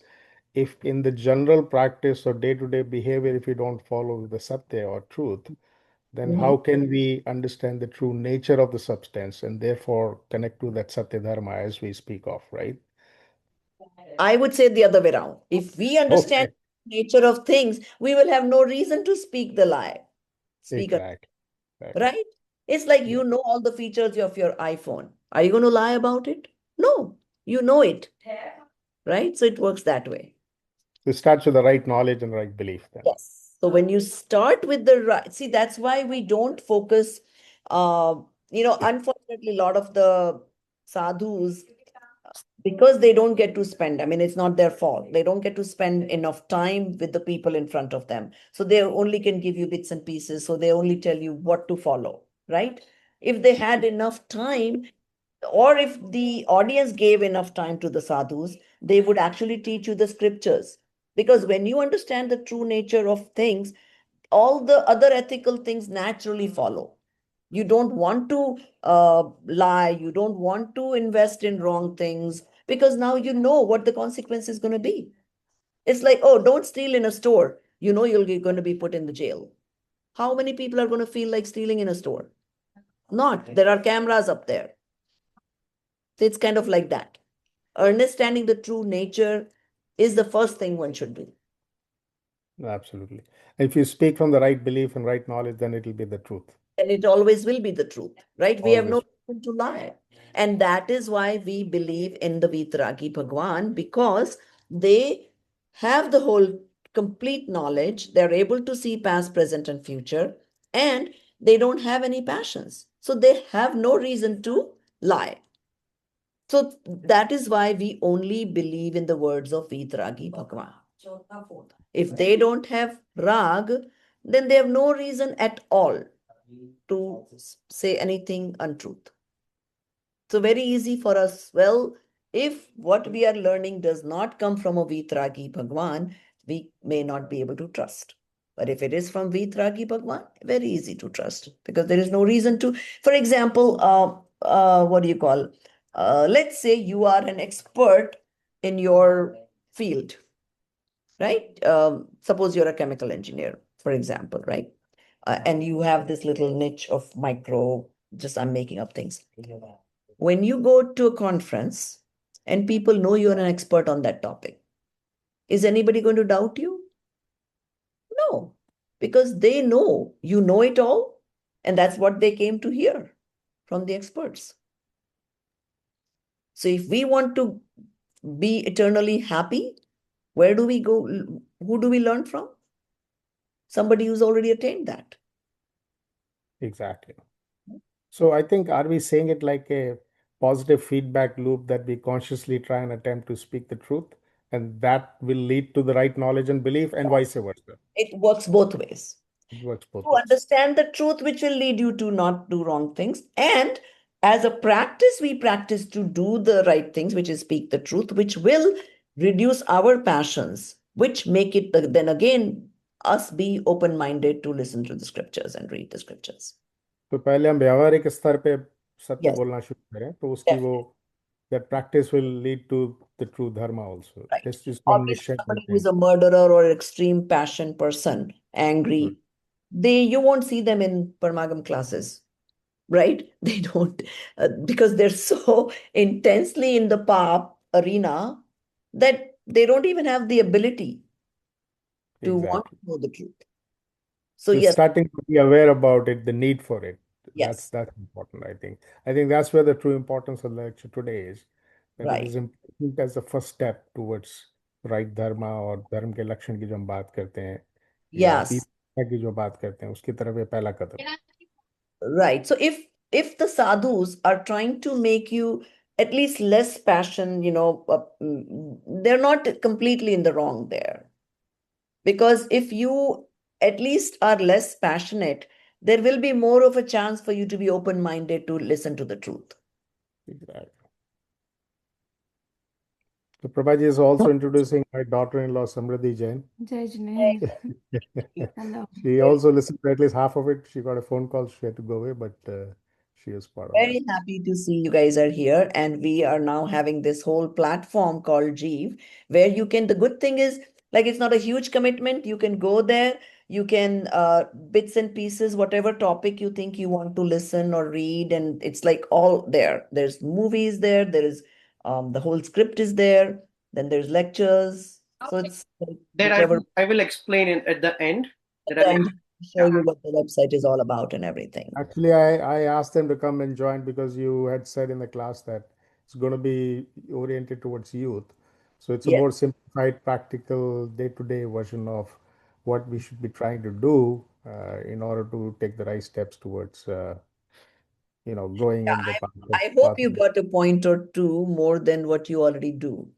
S4: if in the general practice or day-to-day behavior, if you don't follow the satya or truth, then
S2: Mhm.
S4: how can we understand the true nature of the substance and therefore connect to that satya dharma as we speak of, right?
S2: I would say the other way around. If we understand
S4: Okay,
S2: nature of things, we will have no reason to speak the lie. Speak a
S4: exactly. Exactly.
S2: right? It's like
S4: Yeah,
S2: you know all the features of your iPhone. Are you going to lie about it? No, you know it, right? So it works that way.
S4: it starts with the right knowledge and right belief then.
S2: Yes. So when you start with the right, see, that's why we don't focus. Uh, Unfortunately, a lot of the sadhus, because they don't get to spend, I mean, it's not their fault. They don't get to spend enough time with the people in front of them. So they only can give you bits and pieces. So they only tell you what to follow, right? If they had enough time, or if the audience gave enough time to the sadhus, they would actually teach you the scriptures. Because when you understand the true nature of things, all the other ethical things naturally follow. You don't want to lie, you don't want to invest in wrong things, because now you know what the consequence is going to be. It's like, oh, don't steal in a store. You know you're going to be put in the jail. How many people are going to feel like stealing in a store? Not. There are cameras up there. So it's kind of like that. Understanding the true nature is the first thing one should do.
S4: Absolutely. If you speak from the right belief and right knowledge, then it will be the truth.
S2: And it always will be the truth, right? We have no
S4: Always.
S2: reason to lie. And that is why we believe in the Vitragi Bhagwan, because they have the whole complete knowledge. They're able to see past, present, and future, and they don't have any passions. So they have no reason to lie. So that is why we only believe in the words of Vitragi Bhagwan. If they don't have rag, then they have no reason at all to say anything untruth. So very easy for us. Well, if what we are learning does not come from a Vitragi Bhagwan, we may not be able to trust. But if it is from Vitragi Bhagwan, very easy to trust, because there is no reason to. For example, what do you call? Let's say you are an expert in your field, right? Suppose you're a chemical engineer, for example, right? And you have this little niche of micro, just I'm making up things. When you go to a conference and people know you're an expert on that topic, is anybody going to doubt you? No, because they know you know it all, and that's what they came to hear from the experts. So if we want to be eternally happy, where do we go? Who do we learn from? Somebody who's already attained that.
S4: Exactly. So I think, are we saying it like a positive feedback loop that we consciously try and attempt to speak the truth, and that will lead to the right knowledge and belief, and vice versa?
S2: It works both ways.
S4: It works both
S2: To
S4: ways.
S2: understand the truth, which will lead you to not do wrong things. And as a practice, we practice to do the right things, which is speak the truth, which will reduce our passions, which make it then again us be open minded to listen to the scriptures and read the scriptures.
S4: तो पहले हम व्यवहारिक स्तर पे सत्य
S2: Yes,
S4: बोलना शुरू करें, तो उसकी वो
S2: definitely.
S4: that practice will lead to the true dharma also.
S2: Right.
S4: जिसको हम
S2: Obviously,
S4: निश्चय
S2: somebody
S4: बोलते
S2: who is
S4: हैं.
S2: a murderer or extreme passion person,
S4: Hmm.
S2: angry, you won't see them in Parmagam classes, right? They don't, because they're so intensely in the pop arena that they don't even have the ability to want to
S4: Exactly.
S2: know the truth. So
S4: So
S2: yes,
S4: starting to be aware about it, the need for it. That's
S2: yes,
S4: that's important, I think. I think that's where the true importance of the lecture today is. That it
S2: right.
S4: is important as the first step towards right dharma, और धर्म के लक्षण की जो हम बात करते हैं, या
S2: Yes,
S4: विपरीत की जो बात करते हैं, उसकी तरफ ये पहला कदम.
S2: right. So if the sadhus are trying to make you at least less passion, they're not completely in the wrong there. Because if you at least are less passionate, there will be more of a chance for you to be open minded to listen to the truth.
S4: Exactly. So Prabhaji is also introducing my daughter-in-law, Samriddhi Jain.
S6: Jai Jain. Hello.
S4: She also listened to at least half of it. She got a phone call. She had to go away, but she was part of that.
S2: Very happy to see you guys are here. And we are now having this whole platform called JEEV, where you can, the good thing is, like, it's not a huge commitment. You can go there, you can, bits and pieces, whatever topic you think you want to listen or read. And it's like all there. There's movies there. There is, the whole script is there. then there's lectures. So it's
S1: That
S2: whichever
S1: I will explain at the end. That I will,
S2: and show
S1: yeah.
S2: you what the website is all about and everything.
S4: Actually, I asked them to come and join because you had said in the class that it's going to be oriented towards youth. So it's a
S2: Yes.
S4: more simplified, practical, day-to-day version of what we should be trying to do in order to take the right steps towards, going in the path
S2: I hope
S4: path
S2: you
S4: of-
S2: got a point or two more than what you already do,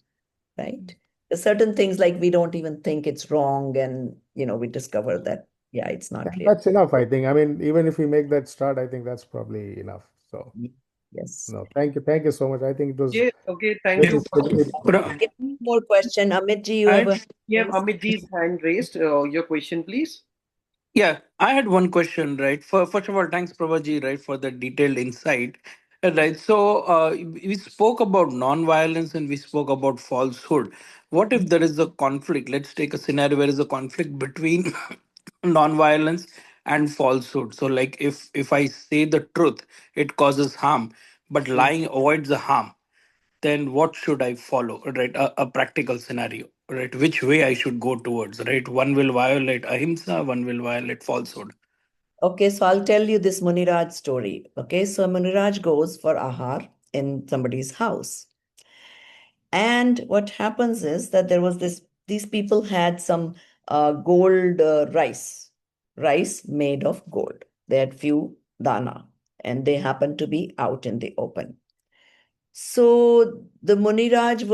S2: right? There's certain things like we don't even think it's wrong, and we discover that it's
S4: Yeah,
S2: not real.
S4: that's enough, I think. I mean, even if we make that start, I think that's probably enough. So,
S2: Yes.
S4: no, thank you so much. I think it was
S1: Okay, thank
S4: very
S1: you.
S2: Give me one more question. Amitji, you have a
S1: We have Amitji's hand raised. Your question, please.
S7: Yeah, I had one question, right? First of all, thanks, Prabhaji, right, for the detailed insight. Right. So we spoke about non-violence and we spoke about falsehood. What if there is a conflict? Let's take a scenario where there is a conflict between non-violence and falsehood. So, like, if I say the truth, it causes harm, but lying avoids the harm, then what should I follow? Right, a practical scenario. Right, which way I should go towards? Right, one will violate ahimsa, one will violate falsehood.
S2: Okay, so I'll tell you this Muniraj story. Okay, so Muniraj goes for ahar in somebody's house. And what happens is that there was these people had some gold rice made of gold. They had few dana, and they happened to be out in the open. So the Muniraj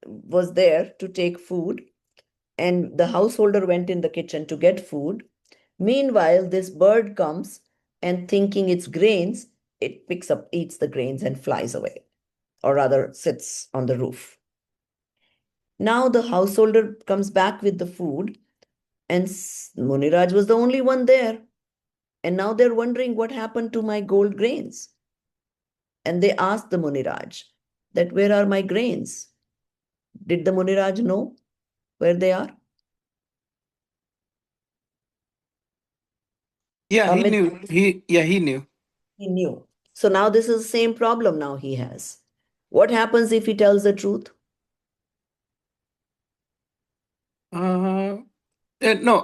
S2: was there to take food, and the householder went in the kitchen to get food. Meanwhile, this bird comes and thinking it's grains, it picks up, eats the grains, and flies away, or rather sits on the roof. Now the householder comes back with the food, and Muniraj was the only one there. And now they're wondering what happened to my gold grains. And they asked the Muniraj that where are my grains? Did the Muniraj know where they are?
S7: Yeah, he
S2: Amit,
S7: knew. He knew.
S2: he knew. So now this is the same problem now he has. What happens if he tells the truth?
S7: Uh, no,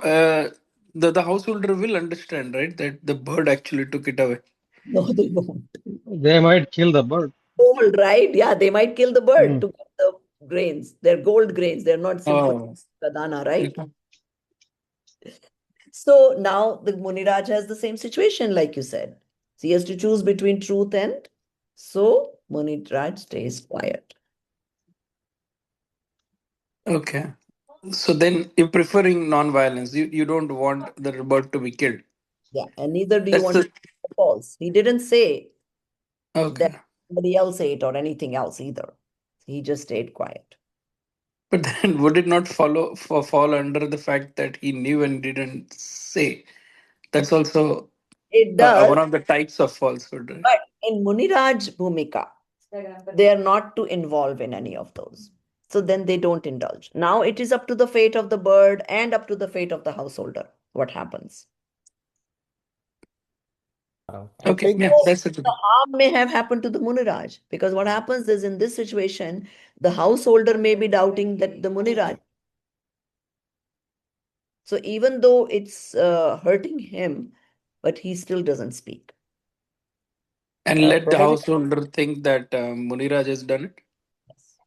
S7: the householder will understand, right, that the bird actually took it away.
S2: No, they won't.
S8: They might kill the bird.
S2: Gold, right? Yeah, they might kill the bird
S4: Mm.
S2: to get the grains. They're gold grains. They're not simple
S7: Oh,
S2: kadana, right?
S7: okay.
S2: So now the Muniraj has the same situation, like you said. So he has to choose between truth and so Muniraj stays quiet.
S7: Okay. So then you're preferring non-violence. You don't want the bird to be killed.
S2: Yeah, and neither do you
S7: That's
S2: want to
S7: the
S2: be false. He didn't say that
S7: okay.
S2: somebody else ate or anything else either. He just stayed quiet.
S7: But then would it not fall under the fact that he knew and didn't say? That's also
S2: It does,
S7: one of the types of falsehood, right?
S2: but in Muniraj Bhumika, they are not to involve in any of those. So then they don't indulge. Now it is up to the fate of the bird and up to the fate of the householder. What happens?
S4: I
S7: Okay,
S4: think
S7: yeah,
S2: So
S7: that's it.
S2: the harm may have happened to the Muniraj because what happens is in this situation, the householder may be doubting that the Muniraj. So even though it's hurting him, but he still doesn't speak.
S7: And let the
S4: Prabhaji,
S7: householder think that Muniraj has done it.
S2: Yes.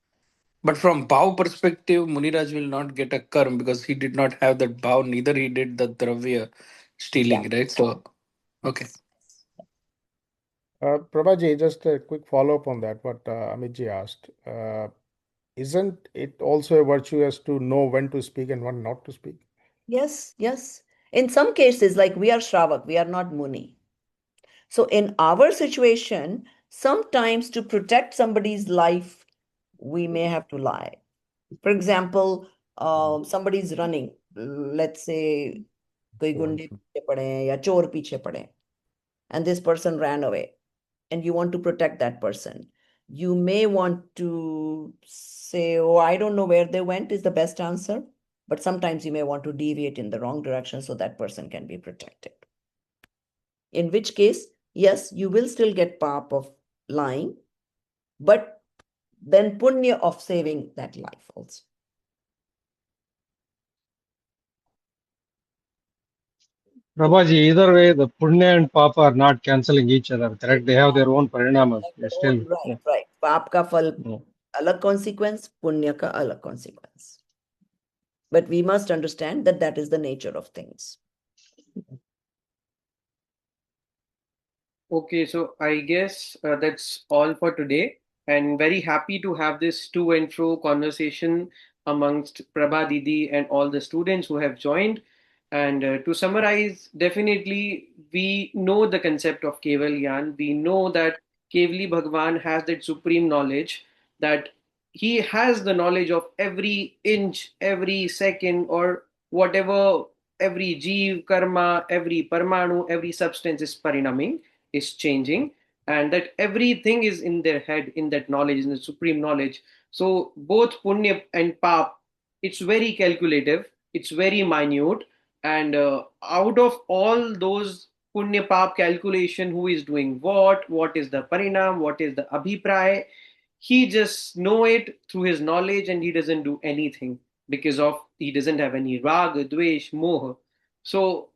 S7: But from Bhav perspective, Muniraj will not get a karm because he did not have that Bhav, neither he did the Dravya
S2: Yeah.
S7: stealing, right? So, okay.
S4: Prabhaji, just a quick follow-up on that, what Amitji asked. Isn't it also a virtue as to know when to speak and when not to speak?
S2: Yes, yes. In some cases, like we are Shravak, we are not Muni. So in our situation, sometimes to protect somebody's life, we may have to lie. For example, somebody's running. Let's say कोई गुंडे पीछे पड़े हैं या चोर पीछे पड़े हैं, and this person ran away, and you want to protect that person. You may want to say, "Oh, I don't know where they went," is the best answer. But sometimes you may want to deviate in the wrong direction so that person can be protected. In which case, yes, you will still get pap of lying, but then punya of saving that life also.
S8: Prabhaji, either way, the Punya and Papa are not cancelling each other, correct? They have their own parinamas. They're still,
S2: Right, right. Paap ka phal alag consequence, punya ka alag consequence. But we must understand that that is the nature of things.
S1: Okay, so I guess that's all for today. And very happy to have this to and fro conversation amongst Prabha Didi and all the students who have joined. And to summarize, definitely we know the concept of Keval Gyan. We know that Kevali Bhagwan has that supreme knowledge, that he has the knowledge of every inch, every second, or whatever, every jeev, karma, every parmanu, every substance is parinaming, is changing, and that everything is in their head, in that knowledge, in the supreme knowledge. So both punya and pap, it's very calculative, it's very minute, and out of all those punya pap calculation, who is doing what is the parinam, what is the abhipray, he just know it through his knowledge, and he doesn't do anything because of he doesn't have any rag, dvesh, moha. So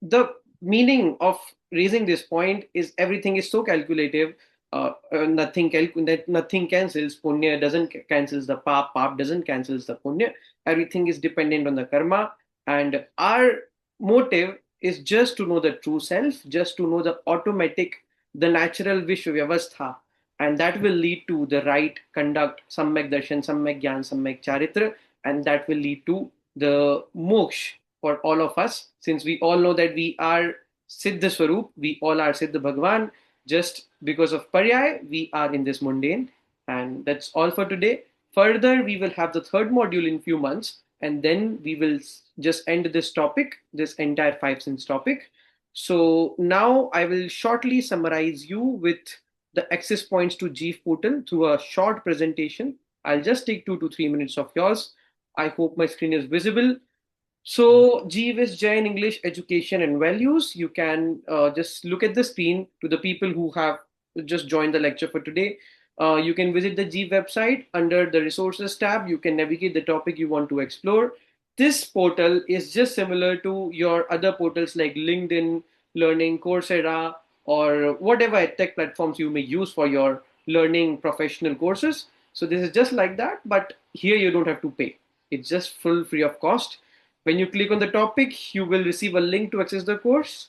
S1: the meaning of raising this point is everything is so calculative. That nothing cancels. Punya doesn't cancels the pap. Pap doesn't cancels the punya. Everything is dependent on the karma, and our motive is just to know the true self, just to know the automatic, the natural vishwa vyavastha, and that will lead to the right conduct, samyak darshan, samyak gyan, samyak charitra, and that will lead to the moksha for all of us, since we all know that we are Siddha Swarup, we all are Siddha Bhagwan. Just because of Paryay, we are in this mundane. And that's all for today. Further, we will have the third module in few months, and then we will just end this topic, this entire five sense topic. So now I will shortly summarize you with the access points to JEEV portal through a short presentation. I'll just take 2 to 3 minutes of yours. I hope my screen is visible. So, JEEV is Jain English Education and Values. You can just look at the screen to the people who have just joined the lecture for today. You can visit the JEEV website under the resources tab. You can navigate the topic you want to explore. This portal is just similar to your other portals like LinkedIn, Learning, Coursera, or whatever tech platforms you may use for your learning professional courses. So, this is just like that, but here you don't have to pay. It's just full free of cost. When you click on the topic, you will receive a link to access the course.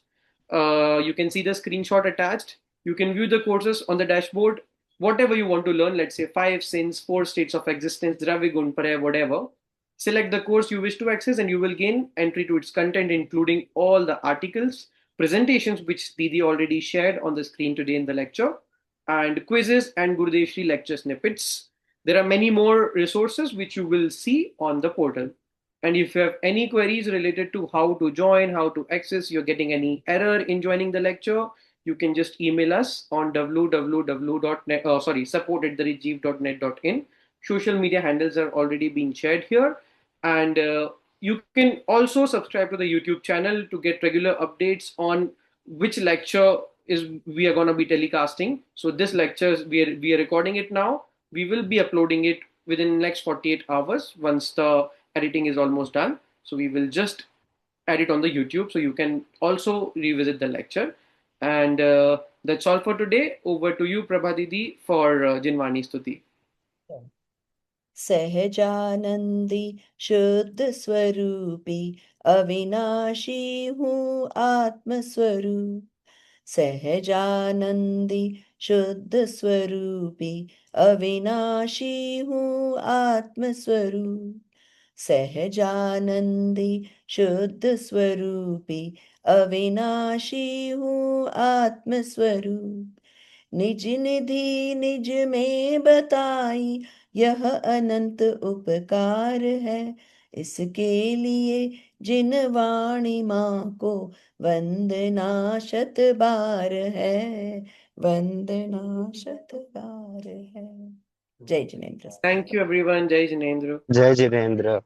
S1: You can see the screenshot attached. You can view the courses on the dashboard. Whatever you want to learn, let's say 5 sins, 4 states of existence, Dravigun, Paraya, whatever. Select the course you wish to access and you will gain entry to its content, including all the articles, presentations, which Didi already shared on the screen today in the lecture, and quizzes and Gurudeshri lecture snippets. There are many more resources which you will see on the portal. And if you have any queries related to how to join, how to access, you're getting any error in joining the lecture, you can just email us on support@jeev.net.in. Social media handles are already being shared here. And you can also subscribe to the YouTube channel to get regular updates on which lecture is we are going to be telecasting. So this lecture, we are recording it now. We will be uploading it within the next 48 hours once the editing is almost done. So we will just add it on the YouTube so you can also revisit the lecture. And that's all for today. Over to you, Prabha Didi, for Jinwani Stuti.
S2: सहजानंदी शुद्ध स्वरूपी अविनाशी हूँ आत्म स्वरूप सहजानंदी शुद्ध स्वरूपी अविनाशी हूँ आत्म स्वरूप सहजानंदी शुद्ध स्वरूपी अविनाशी हूँ आत्म स्वरूप निज निधि निज में बताई यह अनंत उपकार है इसके लिए जिन वाणी माँ को वंदना शत बार है वंदना शत बार है जय Jinendra.
S1: Thank you, everyone. Jai Jinendra.
S3: Jai Jirendra.